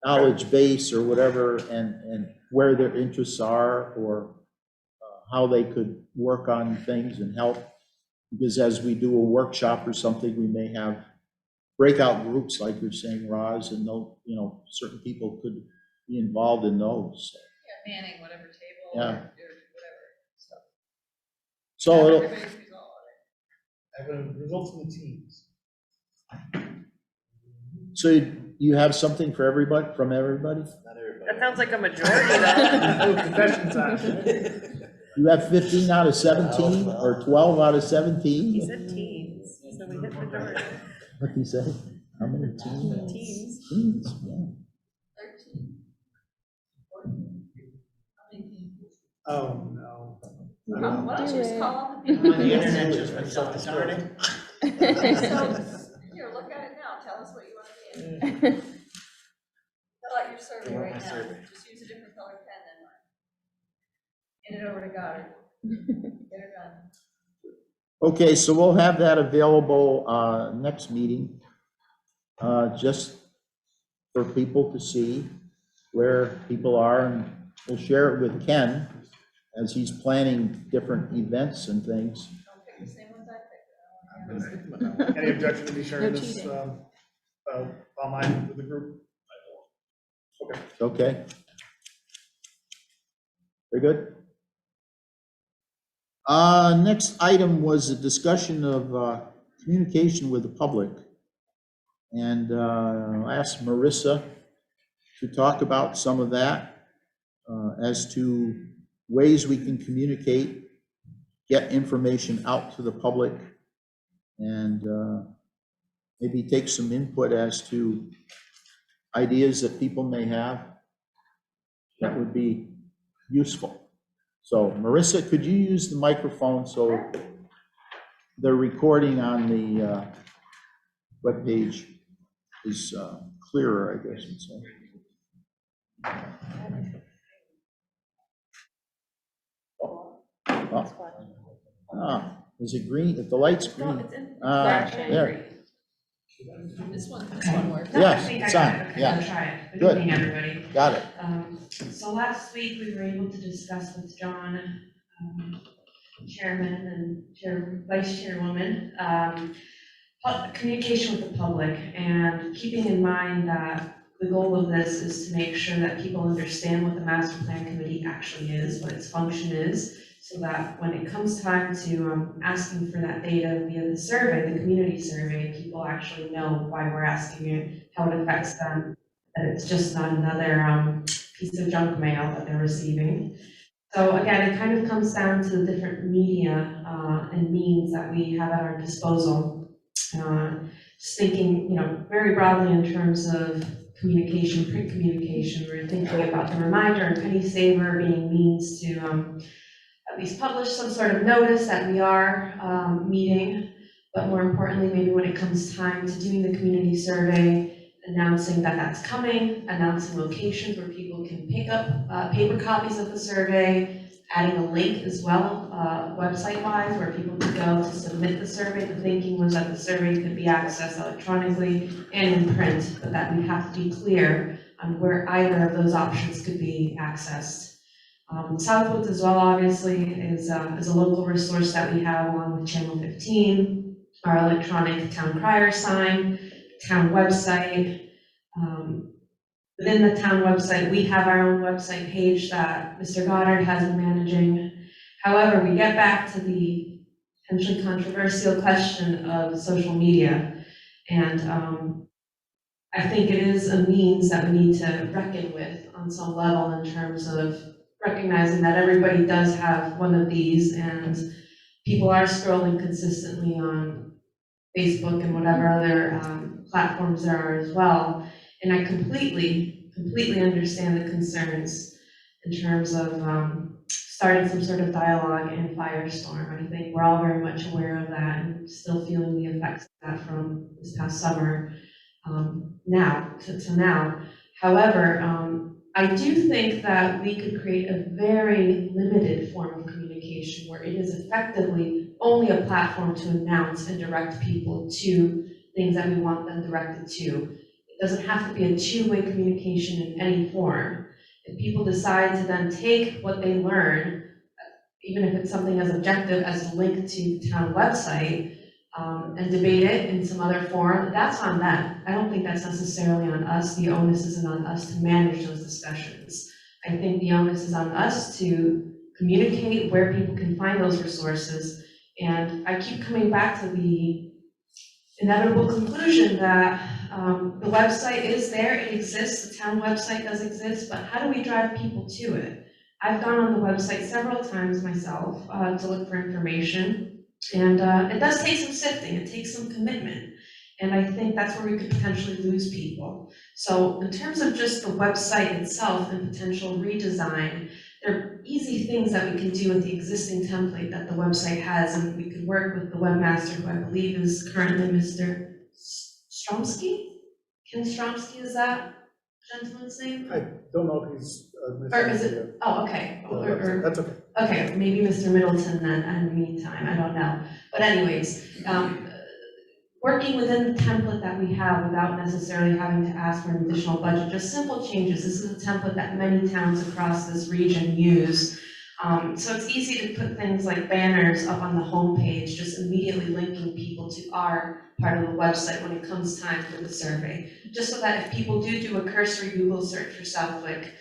knowledge base or whatever, and where their interests are, or how they could work on things and help. Because as we do a workshop or something, we may have breakout groups, like you're saying, Roz, and certain people could be involved in those. Yeah, manning whatever table Yeah. or whatever, so. So it'll, Everybody's result on it. I have results in the teams. so you have something for everybody, from everybody? That sounds like a majority though. Confession time. You have 15 out of 17 or 12 out of 17? He said teens, so we hit majority. What'd he say? How many teams? Teens. Teams, yeah. 13, 14, how many teams? Oh, no. Why don't you just call up the The people? internet just been self-started. So, here, look at it now, tell us what you want to be in. Fill out your survey right now, just use a different color pen than mine. Hand it over to Goddard, get her done. Okay, so we'll have that available next meeting, just for people to see where people are, and we'll share it with Ken as he's planning different events and things. Don't pick the same ones I picked. Any objection to me sharing No this cheating. online with the group? Okay. Okay. Very good. Next item was a discussion of communication with the public. And I asked Marissa to talk about some of that as to ways we can communicate, get information out to the public, and maybe take some input as to ideas that people may have that would be useful. So Marissa, could you use the microphone so the recording on the webpage is clearer, I guess you'd say. Is it green? If the light's green. There. This one works. Yes, it's on, yeah. Try it. Good. Good evening, everybody. Got it. So last week, we were able to discuss with John, Chairman and Vice Chairwoman, communication with the public, and keeping in mind that the goal of this is to make sure that people understand what the Master Plan Committee actually is, what its function is, so that when it comes time to asking for that data via the survey, the community survey, people actually know why we're asking it, how it affects them, that it's just not another piece of junk mail that they're receiving. So again, it kind of comes down to the different media and means that we have at our disposal. Just thinking, very broadly in terms of communication, print communication, we're thinking about the reminder and penny saver being means to at least publish some sort of notice that we are meeting, but more importantly, maybe when it comes time to doing the community survey, announcing that that's coming, announcing locations where people can pick up paper copies of the survey, adding a link as well, website-wise, where people can go to submit the survey. The thinking was that the survey could be accessed electronically and in print, but that we have to be clear on where either of those options could be accessed. Southwoods as well, obviously, is a local resource that we have along with Channel 15, our electronic town crier sign, town website. Within the town website, we have our own website page that Mr. Goddard has been managing. However, we get back to the potentially controversial question of social media. And I think it is a means that we need to reckon with on some level in terms of recognizing that everybody does have one of these, and people are scrolling consistently on Facebook and whatever other platforms there are as well. And I completely understand the concerns in terms of starting some sort of dialogue and firestorm. I think we're all very much aware of that and still feeling the effects of that from this past summer now. However, I do think that we could create a very limited form of communication where it is effectively only a platform to announce and direct people to things that we want them directed to. It doesn't have to be a two-way communication in any form. If people decide to then take what they learn, even if it's something as objective as a link to the town website, and debate it in some other form, that's on them. I don't think that's necessarily on us. The onus isn't on us to manage those discussions. I think the onus is on us to communicate where people can find those resources. And I keep coming back to the inevitable conclusion that the website is there, it exists, the town website does exist, but how do we drive people to it? I've gone on the website several times myself to look for information. And it does take some sifting, it takes some commitment. And I think that's where we could potentially lose people. So in terms of just the website itself and potential redesign, there are easy things that we can do with the existing template that the website has, and we could work with the webmaster, who I believe is currently Mr. Stromsky? Ken Stromsky, is that gentleman's name? I don't know if he's. Or is it, oh, okay. That's okay. Okay, maybe Mr. Middleton then, in the meantime, I don't know. But anyways, working within the template that we have without necessarily having to ask for an additional budget, just simple changes. This is a template that many towns across this region use. So it's easy to put things like banners up on the homepage, just immediately linking people to our part of the website when it comes time for the survey. Just so that if people do a cursory Google search for Southwick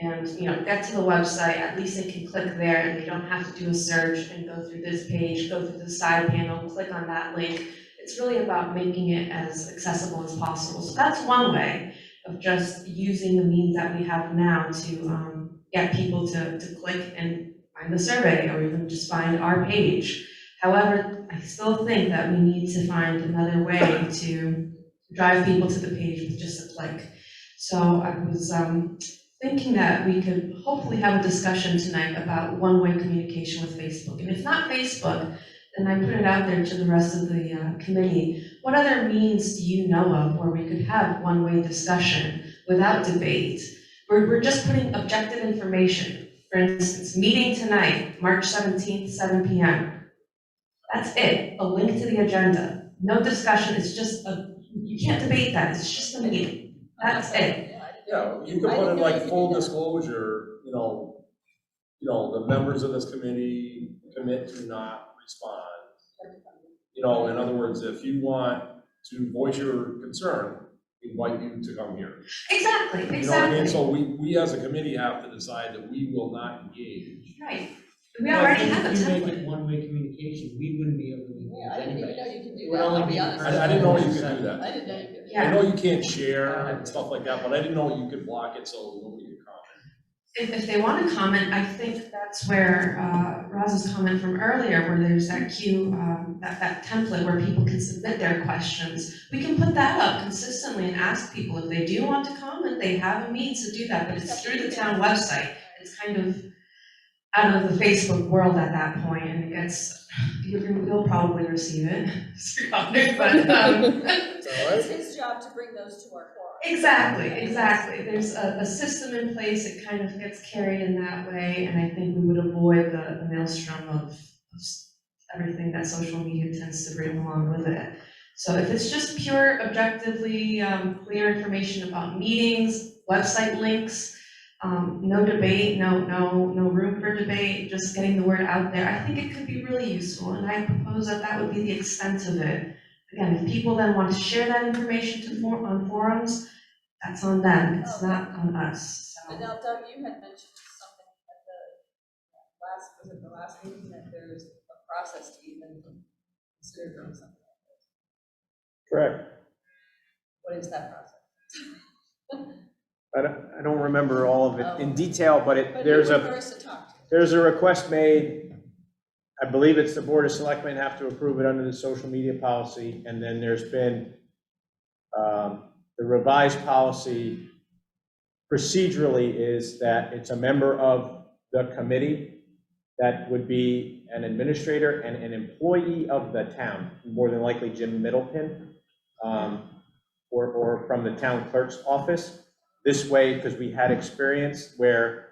and, get to the website, at least they can click there and they don't have to do a search and go through this page, go through the side panel, click on that link. It's really about making it as accessible as possible. So that's one way of just using the means that we have now to get people to click and find the survey or even just find our page. However, I still think that we need to find another way to drive people to the page with just a click. So I was thinking that we could hopefully have a discussion tonight about one-way communication with Facebook. And if not Facebook, then I put it out there to the rest of the committee. What other means do you know of where we could have one-way discussion without debate? We're just putting objective information. For instance, meeting tonight, March 17th, 7 p.m. That's it, a link to the agenda. No discussion, it's just you can't debate that, it's just a meeting. That's it. Yeah, you could put in like full disclosure, the members of this committee commit to not respond. In other words, if you want to voice your concern, we invite you to come here. Exactly. You know what I mean? So we as a committee have to decide that we will not engage. Right. We already have a If you make template. it one-way communication, we wouldn't be able to Yeah, I engage didn't even anybody. know you could do It would that, only I'll be be honest. I didn't know you could do I that. didn't know you could. I Yeah. know you can't share and stuff like that, but I didn't know you could block it so nobody could comment. If they want to comment, I think that's where Roz's comment from earlier, where there's that queue, that template where people can submit their questions. We can put that up consistently and ask people if they do want to comment, they have a means to do that, but it's through the town website. It's kind of out of the Facebook world at that point, and it gets, you'll probably receive it, but It's his job to bring those to our forum. Exactly. There's a system in place, it kind of gets carried in that way, and I think we would avoid the maelstrom of everything that social media tends to bring along with it. So if it's just pure, objectively clear information about meetings, website links, no debate, no room for debate, just getting the word out there, I think it could be really useful, and I propose that would be the extent of it. Again, if people then want to share that information on forums, that's on them, it's not on us, But so. now, Doug, you had mentioned something at the last meeting, that there's a process to even consider doing something like this. Correct. What is that process? I don't remember all of it in detail, but But there's who were first to talk to? there's a request made. I believe it's the Board of Selectmen have to approve it under the social media policy, and then there's been the revised policy procedurally is that it's a member of the committee that would be an administrator and an employee of the town, more than likely Jim Middleton, or from the town clerk's office. This way, because we had experience where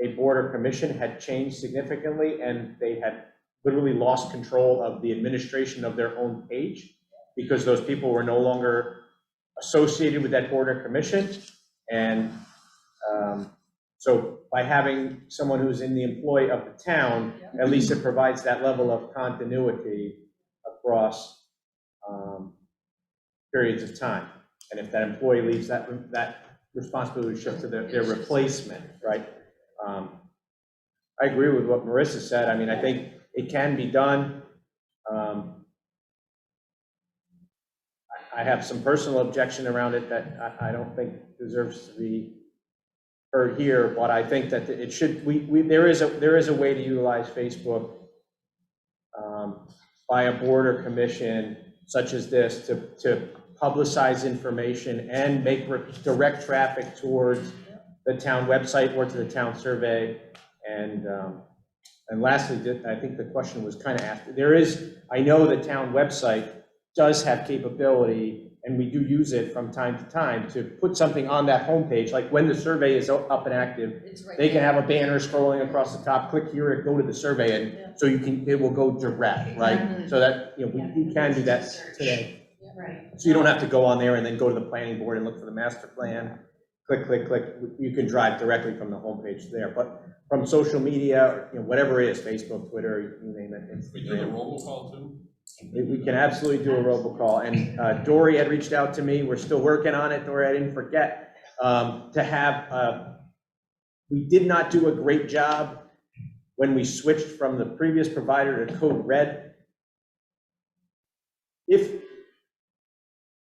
a board or commission had changed significantly and they had literally lost control of the administration of their own page because those people were no longer associated with that board or commission. And so by having someone who's in the employ of the town, at least it provides that level of continuity across periods of time. And if that employee leaves, that responsibility shifts to their replacement, right? I agree with what Marissa said. I mean, I think it can be done. I have some personal objection around it that I don't think deserves to be heard here, but I think that it should, there is a way to utilize Facebook by a board or commission such as this to publicize information and make direct traffic towards the town website or to the town survey. And lastly, I think the question was kind of asked, I know the town website does have capability, and we do use it from time to time to put something on that homepage, like when the survey is up and active, they can have a banner scrolling across the top, click here and go to the survey, and so it will go direct, right? So that, we can do that today. Right. So you don't have to go on there and then go to the planning board and look for the master plan click, click, click, you can drive directly from the homepage there. But from social media, you know, whatever it is, Facebook, Twitter, you name it, We do a Instagram. robocall too? We can absolutely do a robocall. And Dory had reached out to me. We're still working on it. Dory, I didn't forget to have, we did not do a great job when we switched from the previous provider to Code Red. If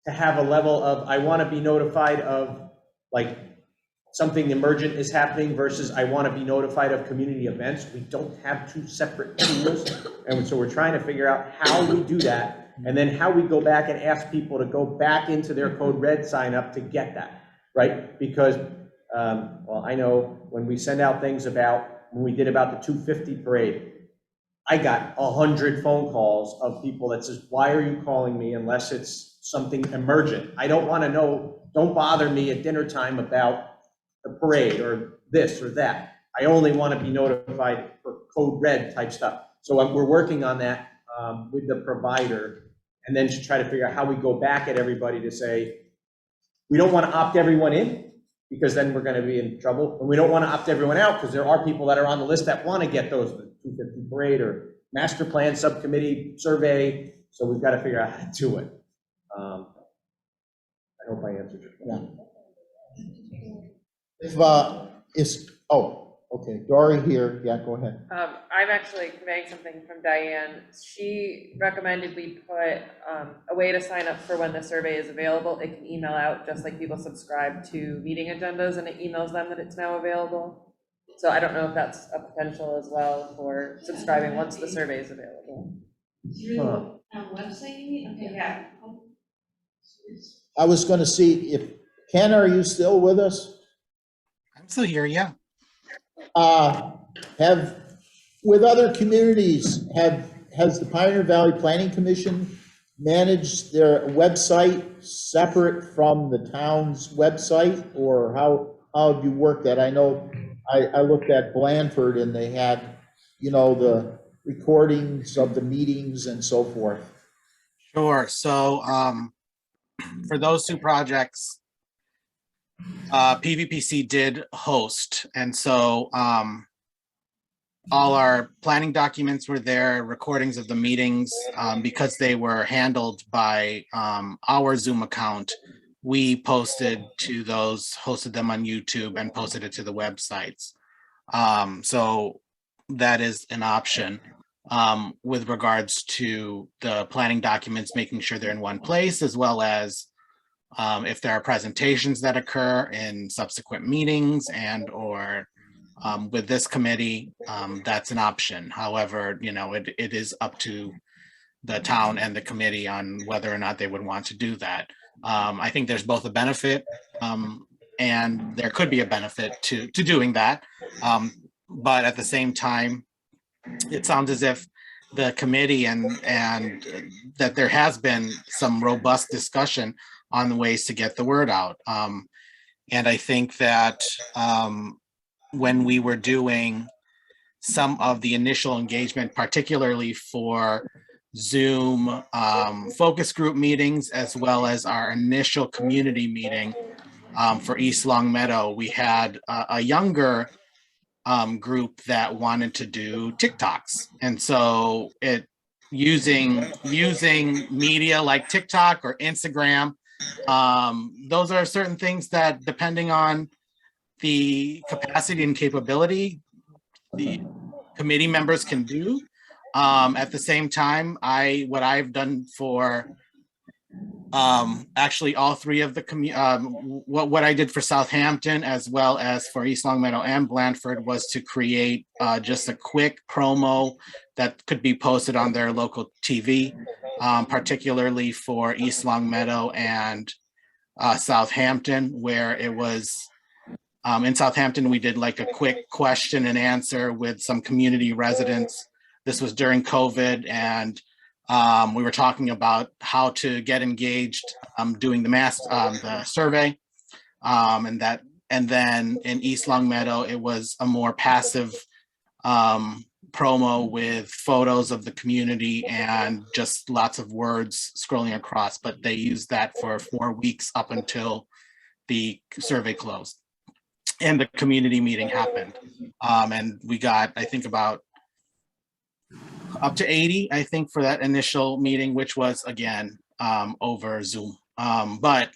to have a level of, I want to be notified of like something emergent is happening versus I want to be notified of community events. We don't have two separate tools. And so we're trying to figure out how we do that and then how we go back and ask people to go back into their Code Red sign up to get that, right? Because, well, I know when we send out things about, when we did about the 250 parade, I got 100 phone calls of people that says, why are you calling me unless it's something emergent? I don't want to know, don't bother me at dinner time about the parade or this or that. I only want to be notified for Code Red type stuff. So we're working on that with the provider and then to try to figure out how we go back at everybody to say, we don't want to opt everyone in because then we're going to be in trouble. And we don't want to opt everyone out because there are people that are on the list that want to get those 250 parade or master plan subcommittee survey. So we've got to figure out how to do it. I hope I answered your question. Okay, Dory here, yeah, go ahead. I'm actually conveying something from Diane. She recommended we put a way to sign up for when the survey is available. It can email out just like people subscribe to meeting agendas and it emails them that it's now available. So I don't know if that's a potential as well for subscribing once the survey is available. Through website, you mean? Okay, yeah. I was gonna see if, Ken, are you still with us? I'm still here, yeah. With other communities, has the Pioneer Valley Planning Commission managed their website separate from the town's website? Or how do you work that? I know I looked at Blandford and they had, you know, the recordings of the meetings and so forth. Sure. So for those two projects, PVPC did host. And so all our planning documents were there, recordings of the meetings, because they were handled by our Zoom account. We posted to those, hosted them on YouTube and posted it to the websites. So that is an option. With regards to the planning documents, making sure they're in one place, as well as if there are presentations that occur in subsequent meetings and or with this committee, that's an option. However, you know, it is up to the town and the committee on whether or not they would want to do that. I think there's both a benefit and there could be a benefit to doing that. But at the same time, it sounds as if the committee and that there has been some robust discussion on the ways to get the word out. And I think that when we were doing some of the initial engagement, particularly for Zoom focus group meetings, as well as our initial community meeting for East Long Meadow, we had a younger group that wanted to do TikToks. And so using media like TikTok or Instagram, those are certain things that, depending on the capacity and capability, the committee members can do. At the same time, what I've done for actually all three of the what I did for Southampton as well as for East Long Meadow and Blandford was to create just a quick promo that could be posted on their local TV, particularly for East Long Meadow and Southampton, where it was in Southampton, we did like a quick question and answer with some community residents. This was during COVID, and we were talking about how to get engaged doing the survey, and then in East Long Meadow, it was a more passive promo with photos of the community and just lots of words scrolling across. But they used that for 4 weeks up until the survey closed and the community meeting happened. And we got, I think, about up to 80, I think, for that initial meeting, which was again over Zoom. But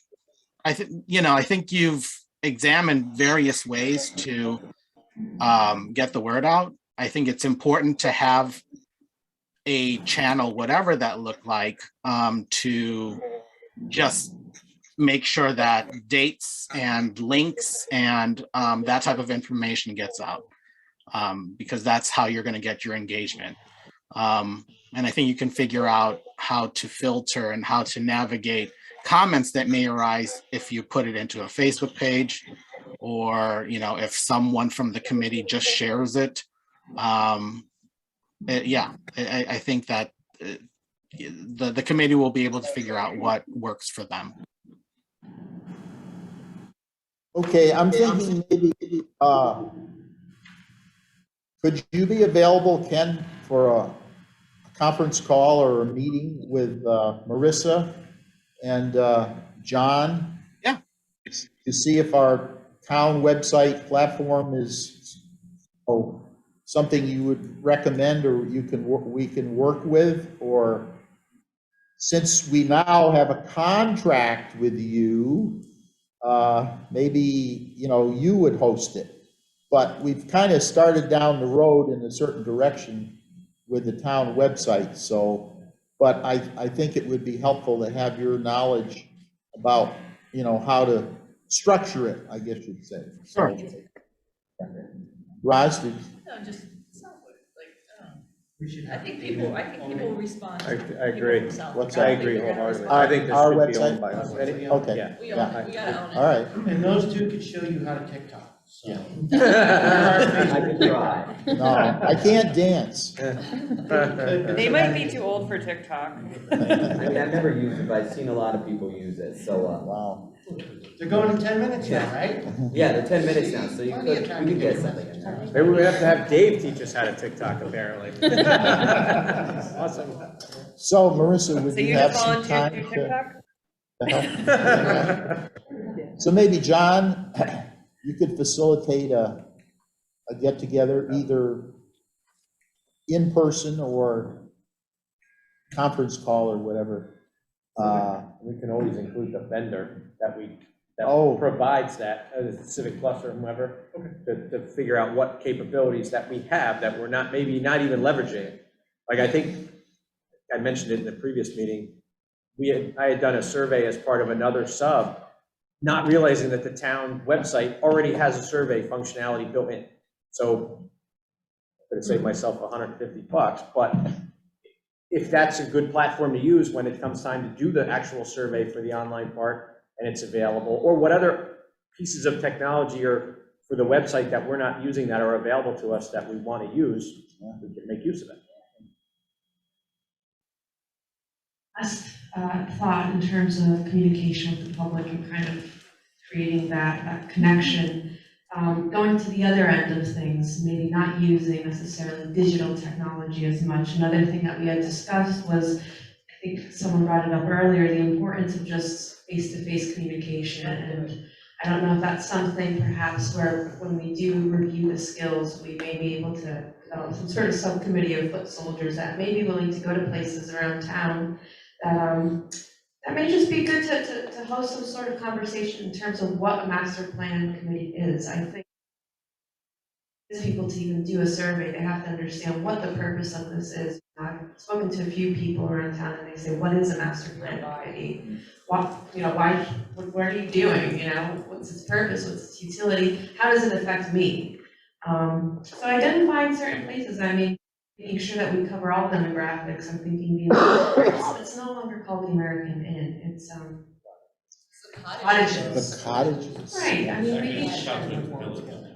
I think you've examined various ways to get the word out. I think it's important to have a channel, whatever that looked like, to just make sure that dates and links and that type of information gets out, because that's how you're going to get your engagement. And I think you can figure out how to filter and how to navigate comments that may arise if you put it into a Facebook page, or if someone from the committee just shares it. I think that the committee will be able to figure out what works for them. Okay, I'm thinking maybe, could you be available, Ken, for a conference call or a meeting with Marissa and John? Yeah. To see if our town website platform is something you would recommend, or we can work with, or since we now have a contract with you, maybe, you would host it. But we've kind of started down the road in a certain direction with the town website, but I think it would be helpful to have your knowledge about, how to structure it, I guess you'd say. Sure. Raj, did No, just software, I think people will respond. I agree. What's I that? agree wholeheartedly. Our- I think this our should be website? owned by us. Okay. Yeah. We Yeah. gotta own it. All right. And those two could show you how to TikTok, so. I could try. No, I can't dance. They might be too old for TikTok. I mean, I've never used it, but I've seen a lot of people use it, so, Wow. They're going in 10 minutes now, right? yeah, they're 10 minutes now, so we could get something in there. Maybe we have to have Dave teach us how to TikTok, apparently. Awesome. So Marissa, So would you you have just some volunteer time to do to TikTok? help? So maybe, John, you could facilitate a get-together, either in person or conference call or whatever. We can always include the vendor that Oh. provides that, Civic Plus or whomever, to figure out what capabilities that we have that we're maybe not even leveraging. Like, I think I mentioned it in the previous meeting, I had done a survey as part of another sub, not realizing that the town website already has a survey functionality built in. So I could have saved myself $150, but if that's a good platform to use when it comes time to do the actual survey for the online part and it's available, or what other pieces of technology or for the website that we're not using that are available to us that we want to use, we can make use of it. Last thought in terms of communication with the public and kind of creating that connection. Going to the other end of things, maybe not using necessarily digital technology as much. Another thing that we had discussed was, I think someone brought it up earlier, the importance of just face-to-face communication. And I don't know if that's something perhaps where when we do review the skills, we may be able to develop some sort of subcommittee of foot soldiers that may be willing to go to places around town that may just be good to host some sort of conversation in terms of what a master plan committee is. I think people to even do a survey, they have to understand what the purpose of this is. I've spoken to a few people around town and they say, what is a master plan committee? What are you doing? What's its purpose? What's its utility? How does it affect me? So identifying certain places, making sure that we cover all demographics. I'm thinking it's no longer called the American Inn, it's cottages. The cottages. Right, maybe for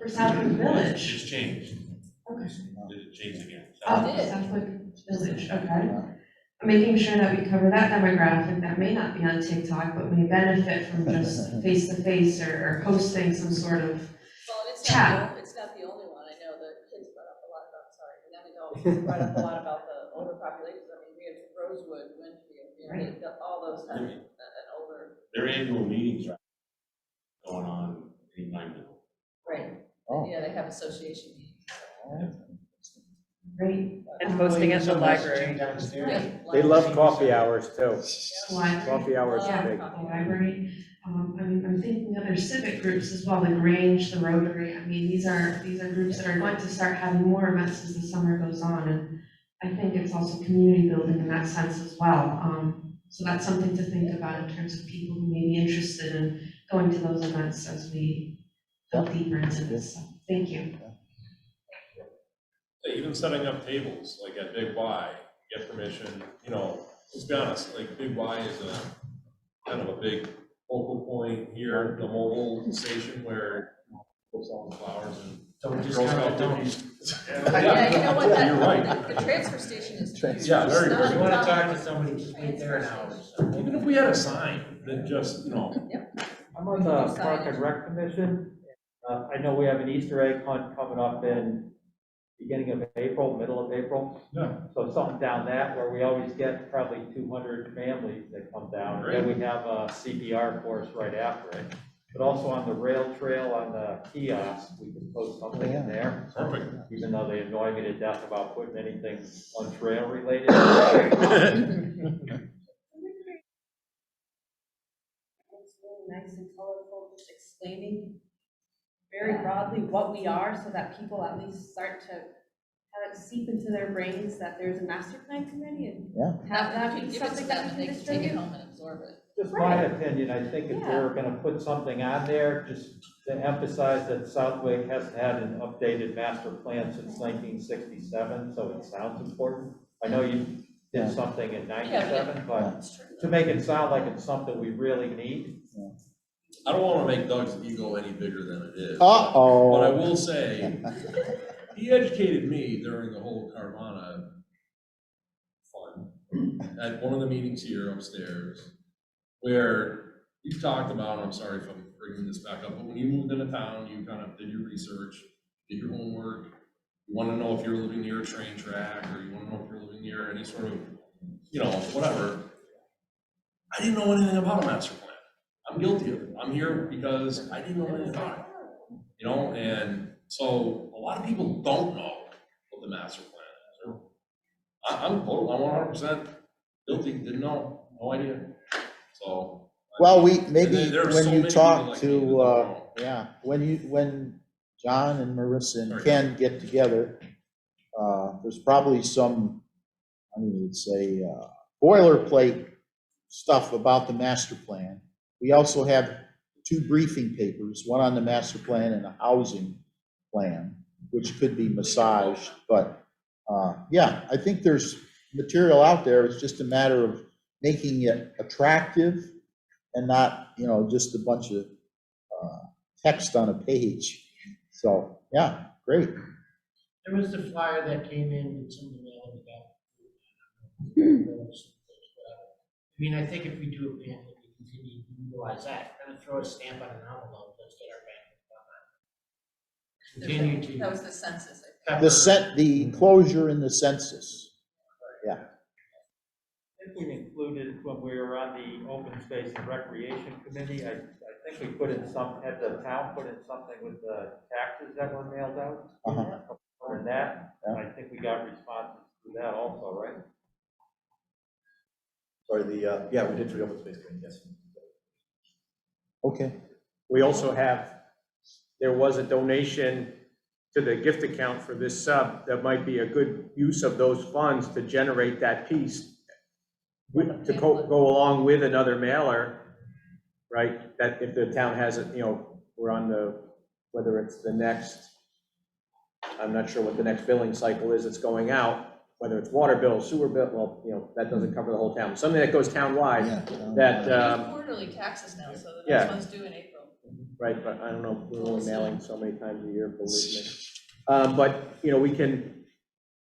Southwood Village. It's changed. Okay. It changed again. Southwood Village, okay. Making sure that we cover that demographic that may not be on TikTok, but may benefit from just face-to-face or hosting some sort of chat. It's not the only one. I know the kids brought up a lot about, brought up a lot about the older populations. We have Rosewood, Winfield, all those have an older. Their annual meetings are Yeah, they have association meetings. Great. And posting at the Some messaging library. downstairs. They love coffee hours too. Library. Coffee hours Yeah, are big. the library. I'm thinking other civic groups as well, the Grange, the Rotary. I mean, these are groups that are going to start having more events as the summer goes on. And I think it's also community building in that sense as well. So that's something to think about in terms of people who may be interested in going to those events as we go deeper into this. So, thank you. Even setting up tables, like at Big Y, get permission, you know, let's be honest, like Big Y is a kind of a big focal point here, the mobile station where people sell flowers and So we just Girl kind Scout of don't. cookies. Yeah, you know what, that, You're right. the transfer station is huge. Yeah, very It's good. not You wanna a talk to somebody, just wait there an hour. So. Even if we had a sign that just, you know, I'm on the Park and Rec Commission. I know we have an Easter egg hunt coming up in beginning of April, middle of April. Yeah. So something down that where we always get probably 200 families that come down. And then we have a CPR course right after it. But also on the rail trail, on the kiosk, we can post something in there. perfect. Even though they annoy me to death about putting anything on trail related. It's really nice and colorful, just explaining very broadly what we are so that people at least start to have it seep into their brains that there's a master plan committee and have that You can be give it to something them that and we they can can take it distribute. home and absorb it. Just my opinion, I think if we're gonna put something on there, just to emphasize that Southwick has had an updated master plan since 1967, so it sounds important. I know you did something in 97, but to make it sound like it's something we really need. I don't wanna make Doug's ego any bigger than it is. Uh-oh. But I will say, he educated me during the whole Carvana fun at one of the meetings here upstairs, where you talked about, I'm sorry if I'm bringing this back up, but when you moved into town, you kind of did your research, did your homework. You want to know if you're living near a train track, or you want to know if you're living near any sort of, you know, whatever. I didn't know anything about a master plan. I'm guilty of it. I'm here because I didn't know anything about it. You know, and so a lot of people don't know what the master plan is. I'm 100% guilty, didn't know, no idea. So. Well, and maybe there are when so you many talk people like me that don't know. when John and Marissa and Ken get together, there's probably some, I would say, boilerplate stuff about the master plan. We also have 2 briefing papers, one on the master plan and a housing plan, which could be massaged, but, yeah, I think there's material out there. It's just a matter of making it attractive and not, you know, just a bunch of text on a page. So, yeah, great. There was the flyer that came in with some of the mail that got. I mean, I think if we do a pamphlet, we continue to utilize that. We're gonna throw a stamp on an envelope, let's get our pamphlet done. Continue to. That was the census, pepper- The enclosure in the census. Yeah. I think we included, when we were on the Open Space and Recreation Committee, I think we put in some, had the town put in something with the taxes that were mailed out. Or that, and I think we got responses to that also, right? Sorry, yeah, we did for the open space committee, yes. Okay. We also have, there was a donation to the gift account for this sub that might be a good use of those funds to generate that piece to go along with another mailer, right? That if the town has it, you know, we're on the, whether it's the next, I'm not sure what the next billing cycle is that's going out, whether it's water bill, sewer bill, well, you know, that doesn't cover the whole town. Something that goes town-wide, that, There's quarterly taxes now, so the yeah. next one's due in April. right, but I don't know, we're only mailing so many times a year, believe me. But, you know, we can,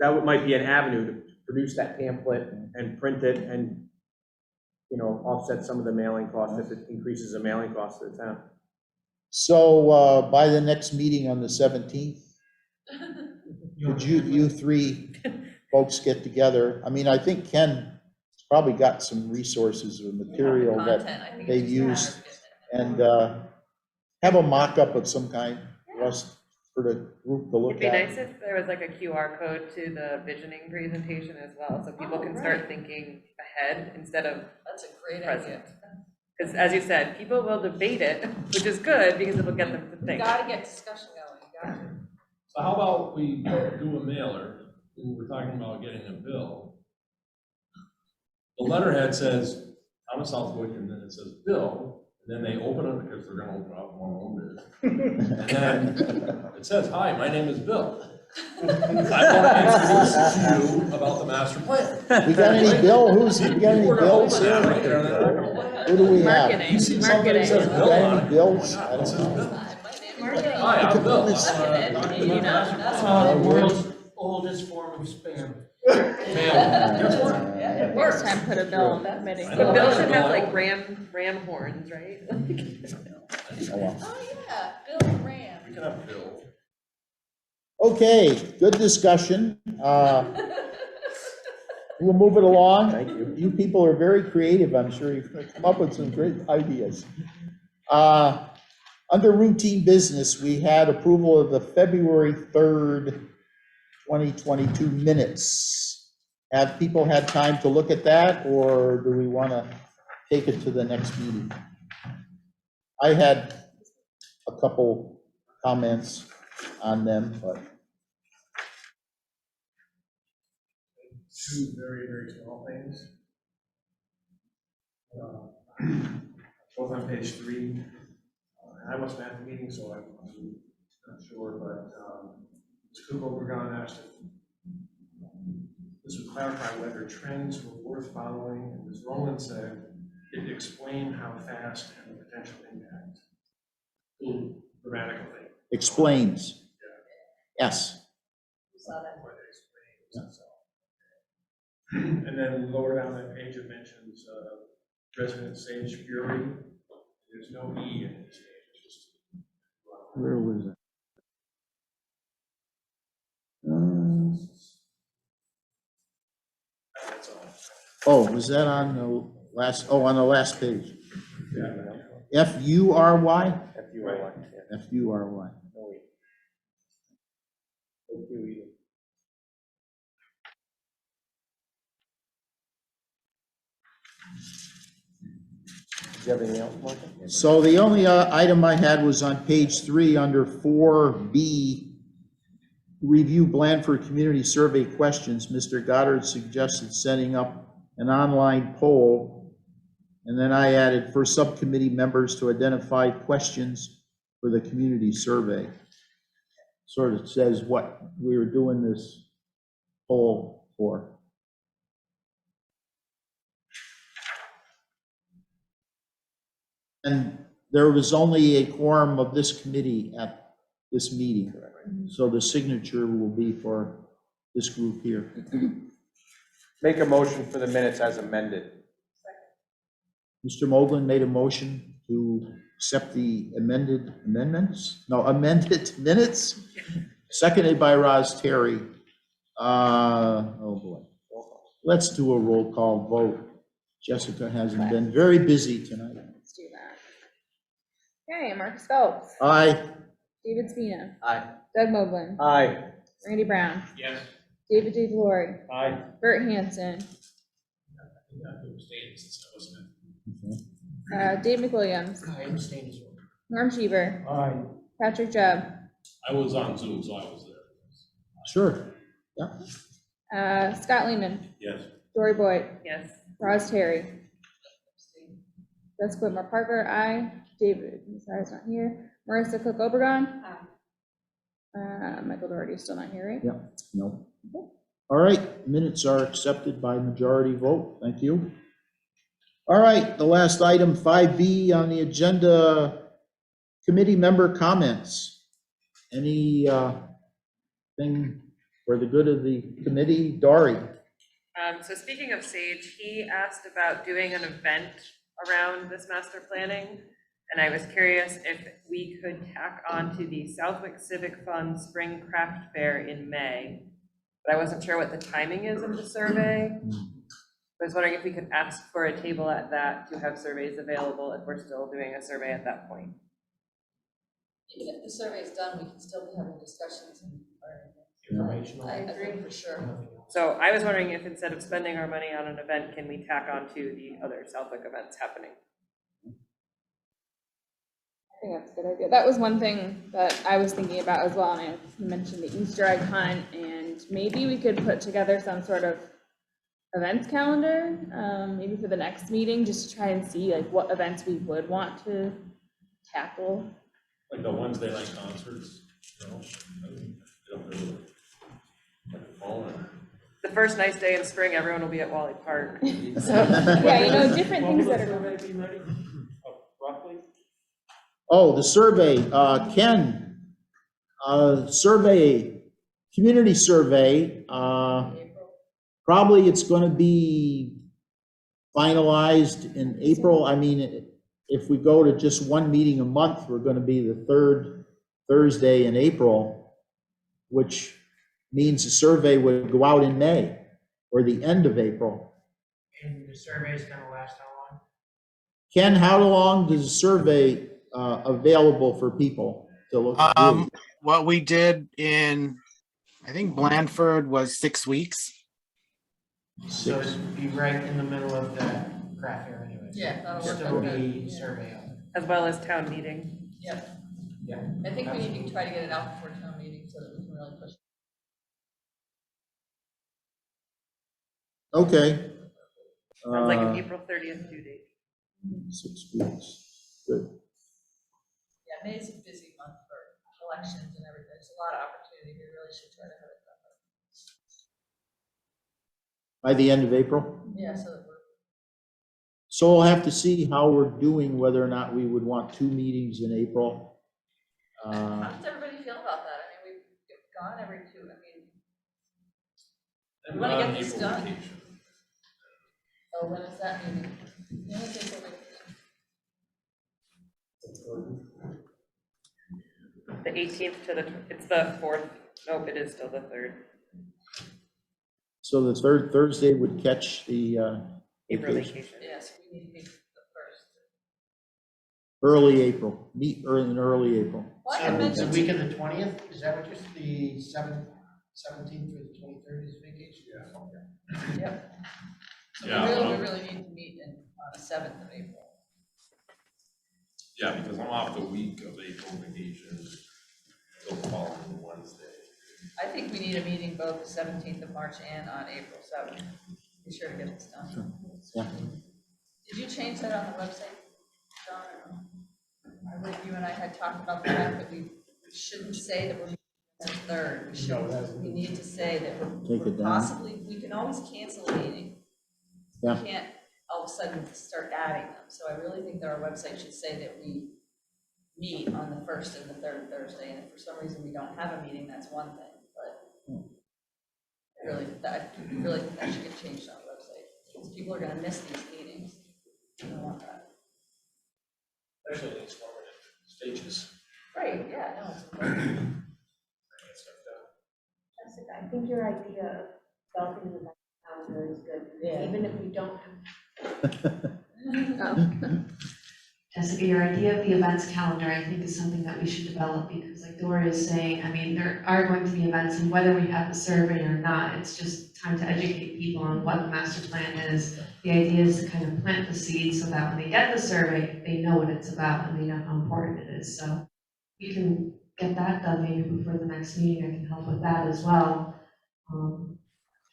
that might be an avenue to produce that pamphlet and print it and, you know, offset some of the mailing costs if it increases the mailing cost to the town. So, by the next meeting on the 17th, could you 3 folks get together? I mean, I think Ken's probably got some resources or material that they've used, and have a mock-up of some kind for us for the group to look It'd be at? nice if there was like a QR code to the visioning presentation as well, so people can start thinking ahead instead of That's a great present. idea. Because as you said, people will debate it, which is good because it'll get them to You think. gotta get discussion going, you got to. So how about we do a mailer, when we're talking about getting a bill? The letterhead says, Thomas Southwick, and then it says bill, and then they open it, because they're gonna open up one own it. And then it says, hi, my name is Bill. I want to introduce you about the master plan. We got any bill, we got any We're gonna bills open that, here? right? They're not gonna open it. Who do we have? Marketing. You see something that says We Bill got on any it? bills? Oh my I God, it don't says know. Bill. Marketing. Hi, I'm Bill. I'm, Look at it. talking to You the know, master that's plan. The world's oldest form of spam. Mail. Guess what? Yeah, it Next works. time, put a bill in the committee. I The know. bill should have like ram horns, right? Oh, well. Oh, yeah, Bill Ram. We can have Bill. Okay, good discussion. We'll move it along. Thank you. You people are very creative, I'm sure you've come up with some great ideas. Under routine business, we had approval of the February 3rd, 2022 minutes. Have people had time to look at that, or do we want to take it to the next meeting? I had a couple comments on them, but Two very, very small things. Both on page 3. And I wasn't at the meeting, so I'm not sure, but Ms. Kukovic asked if this would clarify whether trends were worth following, and Ms. Rowland said it explained how fast and the potential impact. Grammatical thing. explains. Yes. Saw that. And then lower down that page, it mentions President Sage Fury. There's no E in his name, it's just. Where was it? That's all. Oh, was that on the last, on the last page? Yeah. F-U-R-Y? F-U-R-Y, yeah. F-U-R-Y. No E. No Q either. Do you have anything else, Martha? So the only item I had was on page 3 under 4B, review Blandford Community Survey questions. Mr. Goddard suggested setting up an online poll. And then I added for subcommittee members to identify questions for the community survey. Sort of says what we were doing this poll for. And there was only a quorum of this committee at this meeting. So the signature will be for this group here. Make a motion for the minutes as amended. Mr. Moglen made a motion to accept the amended minutes, seconded by Roz Terry. Oh boy. Let's do a roll call vote. Jessica hasn't been very busy tonight. Let's do that. Okay, Marcus Phelps, Aye. David Spina, Aye. Doug Moglen, Aye. Randy Brown, Yes. David DeLore, Aye. Bert Hanson, Dave McWilliams, I abstain as well. Norm Cheever, Aye. Patrick Jubb, I was on Zoom, so I was there. Sure. Yeah. Scott Lehman, Yes. Dory Boyd, Yes. Roz Terry, Jessica Whitmore Parker, aye. David, sorry, he's not here. Marissa Cook Obregon. Michael Doherty is still not here, right? Yeah. No. All right, minutes are accepted by majority vote. Thank you. All right, the last item, 5B on the agenda, committee member comments. Any thing for the good of the committee? Dory? So speaking of Sage, he asked about doing an event around this master planning. And I was curious if we could tack on to the Southwick Civic Fund Spring Craft Fair in May. But I wasn't sure what the timing is of the survey. I was wondering if we could ask for a table at that to have surveys available if we're still doing a survey at that point. Even if the survey is done, we can still be having discussions and, Informational. I agree for sure. So I was wondering if instead of spending our money on an event, can we tack on to the other Southwick events happening? I think that's a good idea. That was one thing that I was thinking about as well, and I mentioned the Easter egg hunt, and maybe we could put together some sort of events calendar, maybe for the next meeting, just to try and see like what events we would want to tackle. Like the Wednesday night concerts, you know, I don't know, like fall and. The first nice day in spring, everyone will be at Wally Park. So, yeah, you know, different things that are. Roughly? Oh, the survey, Ken, survey, community survey, probably it's gonna be finalized in April. I mean, if we go to just one meeting a month, we're gonna be the third Thursday in April, which means the survey would go out in May or the end of April. And the survey is gonna last how long? Ken, how long does the survey available for people to look through? What we did in, I think Blandford was 6 weeks. So it'd be right in the middle of the craft fair anyway. Yeah, that'll work Still out good. be survey of it. As well as town meeting. Yep. Yeah. I think we need to try to get it out before town meeting so that we can really push. Okay. Sounds like an April 30th due date. 6 weeks, good. Yeah, May's a busy month for elections and everything. There's a lot of opportunity. We really should try to have it done. By the end of April? Yeah, so that we're. So we'll have to see how we're doing, whether or not we would want 2 meetings in April. How does everybody feel about that? I mean, we've gone every two, I mean. We wanna get this done. Oh, when is that meeting? When is April vacation? The 18th to the, it's the 4th. Nope, it is still the 3rd. So the third Thursday would catch the April vacation. vacation. Yes, we need to meet the first. Early April, meet in early April. Well, I So the mentioned, week of the 20th, is that what you're, the 17th through the 23rd is vacation? Yeah. Okay. yep. So Yeah, we really need to meet on the 7th of April. Yeah, because I'm off the week of April vacation till the following Wednesday. I think we need a meeting both the 17th of March and on April 7th. Be sure to get this done. Sure. Yeah. Did you change that on the website, John, or no? I believe you and I had talked about the fact that we shouldn't say that we're meeting on the 3rd. We should, we need to say that Take we're it down. possibly, we can always cancel a meeting. Yeah. We can't all of a sudden start adding them. So I really think that our website should say that we meet on the 1st and the 3rd Thursday. And if for some reason we don't have a meeting, that's one thing, but I really think that should get changed on the website. Because people are gonna miss these meetings. I don't want that. Especially these formative stages. Right, yeah, no, it's important. Jessica, I think your idea of developing the calendar is good, Yeah. even if we don't Jessica, your idea of the events calendar, I think, is something that we should develop, because like Dora is saying, I mean, there are going to be events, and whether we have the survey or not, it's just time to educate people on what the master plan is. The idea is to kind of plant the seed so that when they get the survey, they know what it's about and they know how important it is. So we can get that done maybe before the next meeting. I can help with that as well. I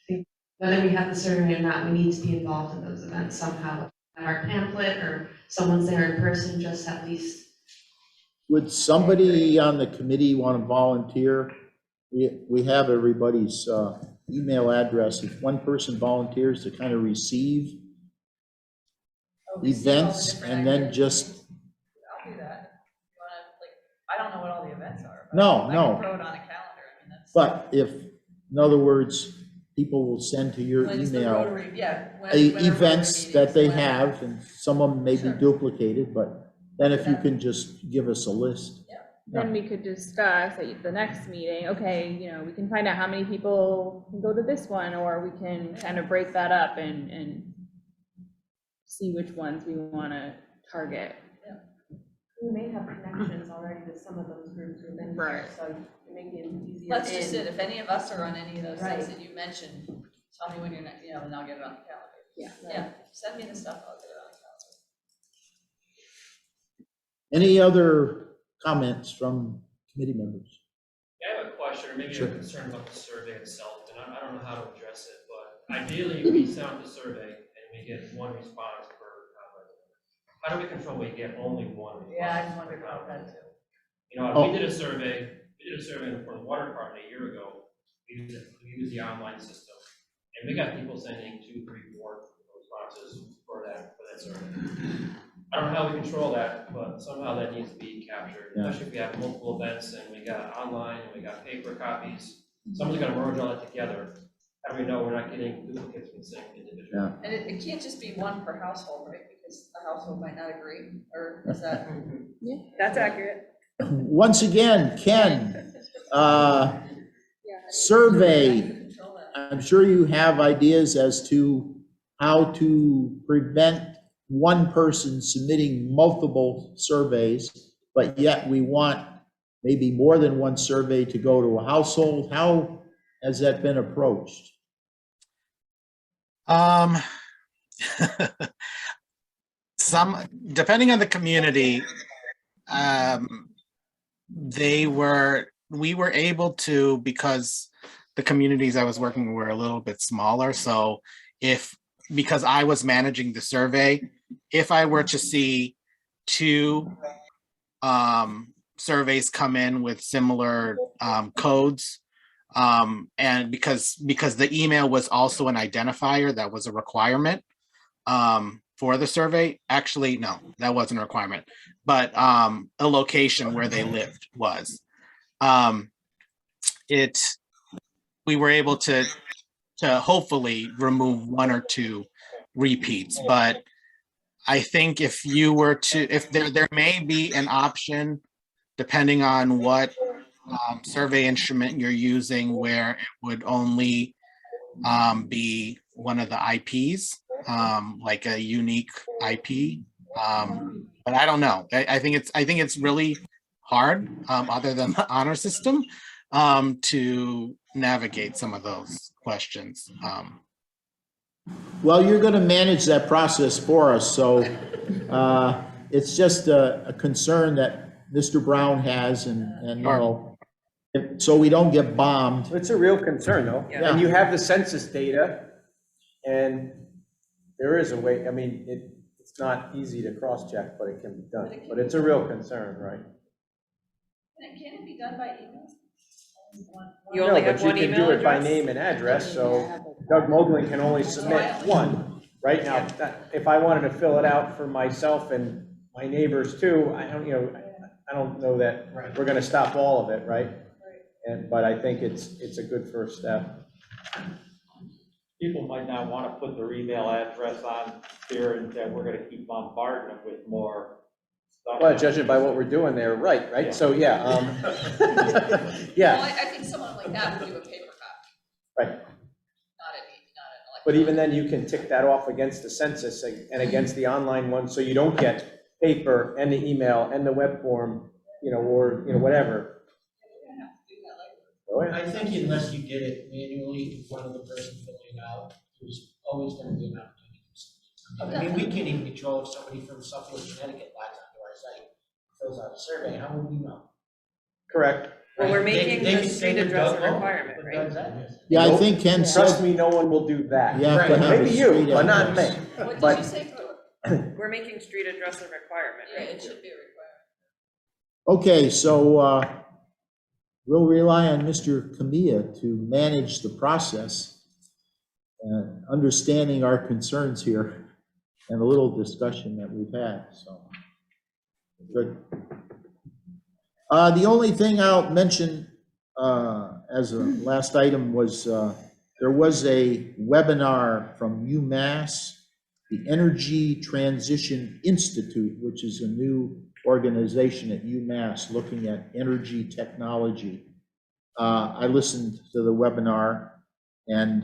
think whether we have the survey or not, we need to be involved in those events somehow. Have our pamphlet, or someone's there in person, just at least. Would somebody on the committee want to volunteer? We have everybody's email address. If one person volunteers to kind of receive events and then just, I'll do that. You wanna, like, I don't know what all the events are. But No, I no. can throw it on a calendar, I mean, that's. but if, in other words, people will send to your When's the email Rotary, yeah. when are Rotary events that meetings? they When? have, and some of them may be Sure. duplicated, but then if you can just give us a list. Then we could discuss at the next meeting, okay, you know, we can find out how many people can go to this one, or we can kind of break that up and see which ones we want to target. We may have connections already with some of those groups within there, so it may be easier. That's just it, if any of us are on any of those things Right. that you mentioned, tell me when you're next, and I'll get it on the calendar. Yeah. Yeah, send me the stuff, I'll get it on the calendar. Any other comments from committee members? I have a question, or maybe Sure. a concern about the survey itself, and I don't know how to address it, but ideally, we send out the survey and we get one response per resident. How do we control we get only one response? Yeah, I just wondered about that too. You know, we did a survey for the water department a year ago. We used the online system, and we got people sending 2, 3, 4 responses for that survey. I don't know how we control that, but somehow that needs to be captured, Yeah. especially if we have multiple events and we got online and we got paper copies. Someone's gonna merge all that together. How do we know we're not getting duplicates from the same individual? Yeah. And it can't just be one per household, right? Because a household might not agree, or is that? That's accurate. Once again, Ken, survey, I'm sure you have ideas as to how to prevent one person submitting multiple surveys, but yet we want maybe more than one survey to go to a household. How has that been approached? Depending on the community, we were able to, because the communities I was working with were a little bit smaller. So because I was managing the survey, if I were to see 2 surveys come in with similar codes, and because the email was also an identifier, that was a requirement for the survey. Actually, no, that wasn't a requirement, but a location where they lived was. We were able to hopefully remove 1 or 2 repeats, but I think if there may be an option, depending on what survey instrument you're using, where it would only be one of the IPs, like a unique IP. But I don't know. I think it's really hard, other than the honor system, to navigate some of those questions. Well, you're going to manage that process for us, so it's just a concern that Mr. Brown has, and you know, so we don't get bombed. It's a real concern, though. Yeah. And you have the census data, and there is a way, I mean, it's not easy to cross-check, but it can be done. But it's a real concern, right? Can it be done by email? You only No, have but you one can email do it by address? name and address, so Doug Moglen can only submit one. Right now, if I wanted to fill it out for myself and my neighbors too, I don't know that we're gonna stop all of it, right? But I think it's a good first step. People might not want to put their email address on here, and that we're gonna keep bombarding them with more stuff. Well, judging by what we're doing there, right? Yeah. So, yeah. Well, Yeah, I think someone like that would do a paper copy, right. not an electronic. But even then, you can tick that off against the census and against the online one, so you don't get paper and the email and the web form, or, whatever. Oh, yeah. I think unless you did it manually in front of the person filling it out, there's always gonna be an opportunity for somebody. I mean, we can't even control if somebody from Suffolk, Connecticut logs onto our site, fills out a survey, how would we know? Correct. Well, we're They- making they the can street say they're address a Doug Lowe, requirement, but right? Doug's address. Yeah, I think Ken Trust said, me, no one will do that. You have to have a Maybe you, street but not me. address. What did But- you say? We're making street address a requirement, Yeah, right? it should be a requirement. okay, so we'll rely on Mr. Camilla to manage the process, understanding our concerns here and a little discussion that we've had, so. Good. The only thing I'll mention as a last item was there was a webinar from UMass, the Energy Transition Institute, which is a new organization at UMass looking at energy technology. I listened to the webinar, and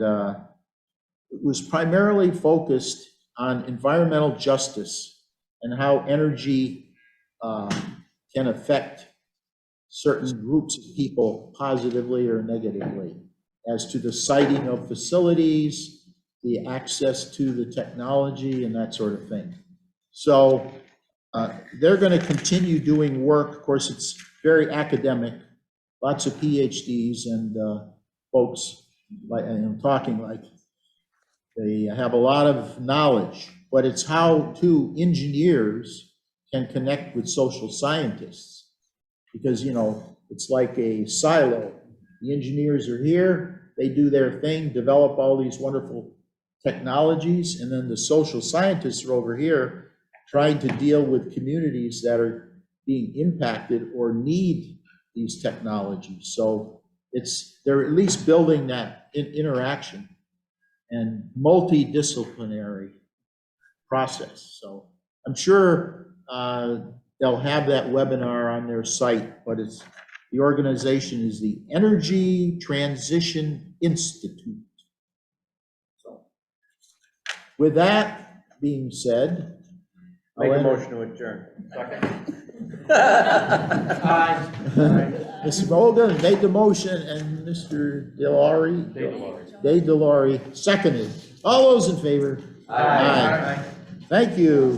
it was primarily focused on environmental justice and how energy can affect certain groups of people positively or negatively as to the siting of facilities, the access to the technology and that sort of thing. So they're going to continue doing work. Of course, it's very academic, lots of PhDs and folks like, and I'm talking like they have a lot of knowledge, but it's how two engineers can connect with social scientists. Because, you know, it's like a silo. The engineers are here, they do their thing, develop all these wonderful technologies, and then the social scientists are over here trying to deal with communities that are being impacted or need these technologies. So they're at least building that interaction and multidisciplinary process. So I'm sure they'll have that webinar on their site, but the organization is the Energy Transition Institute. So with that being said, Make a motion to adjourn. Mr. Morgan made the motion and Mr. Dave Delaurie seconded. All those in favor? Aye. Thank you.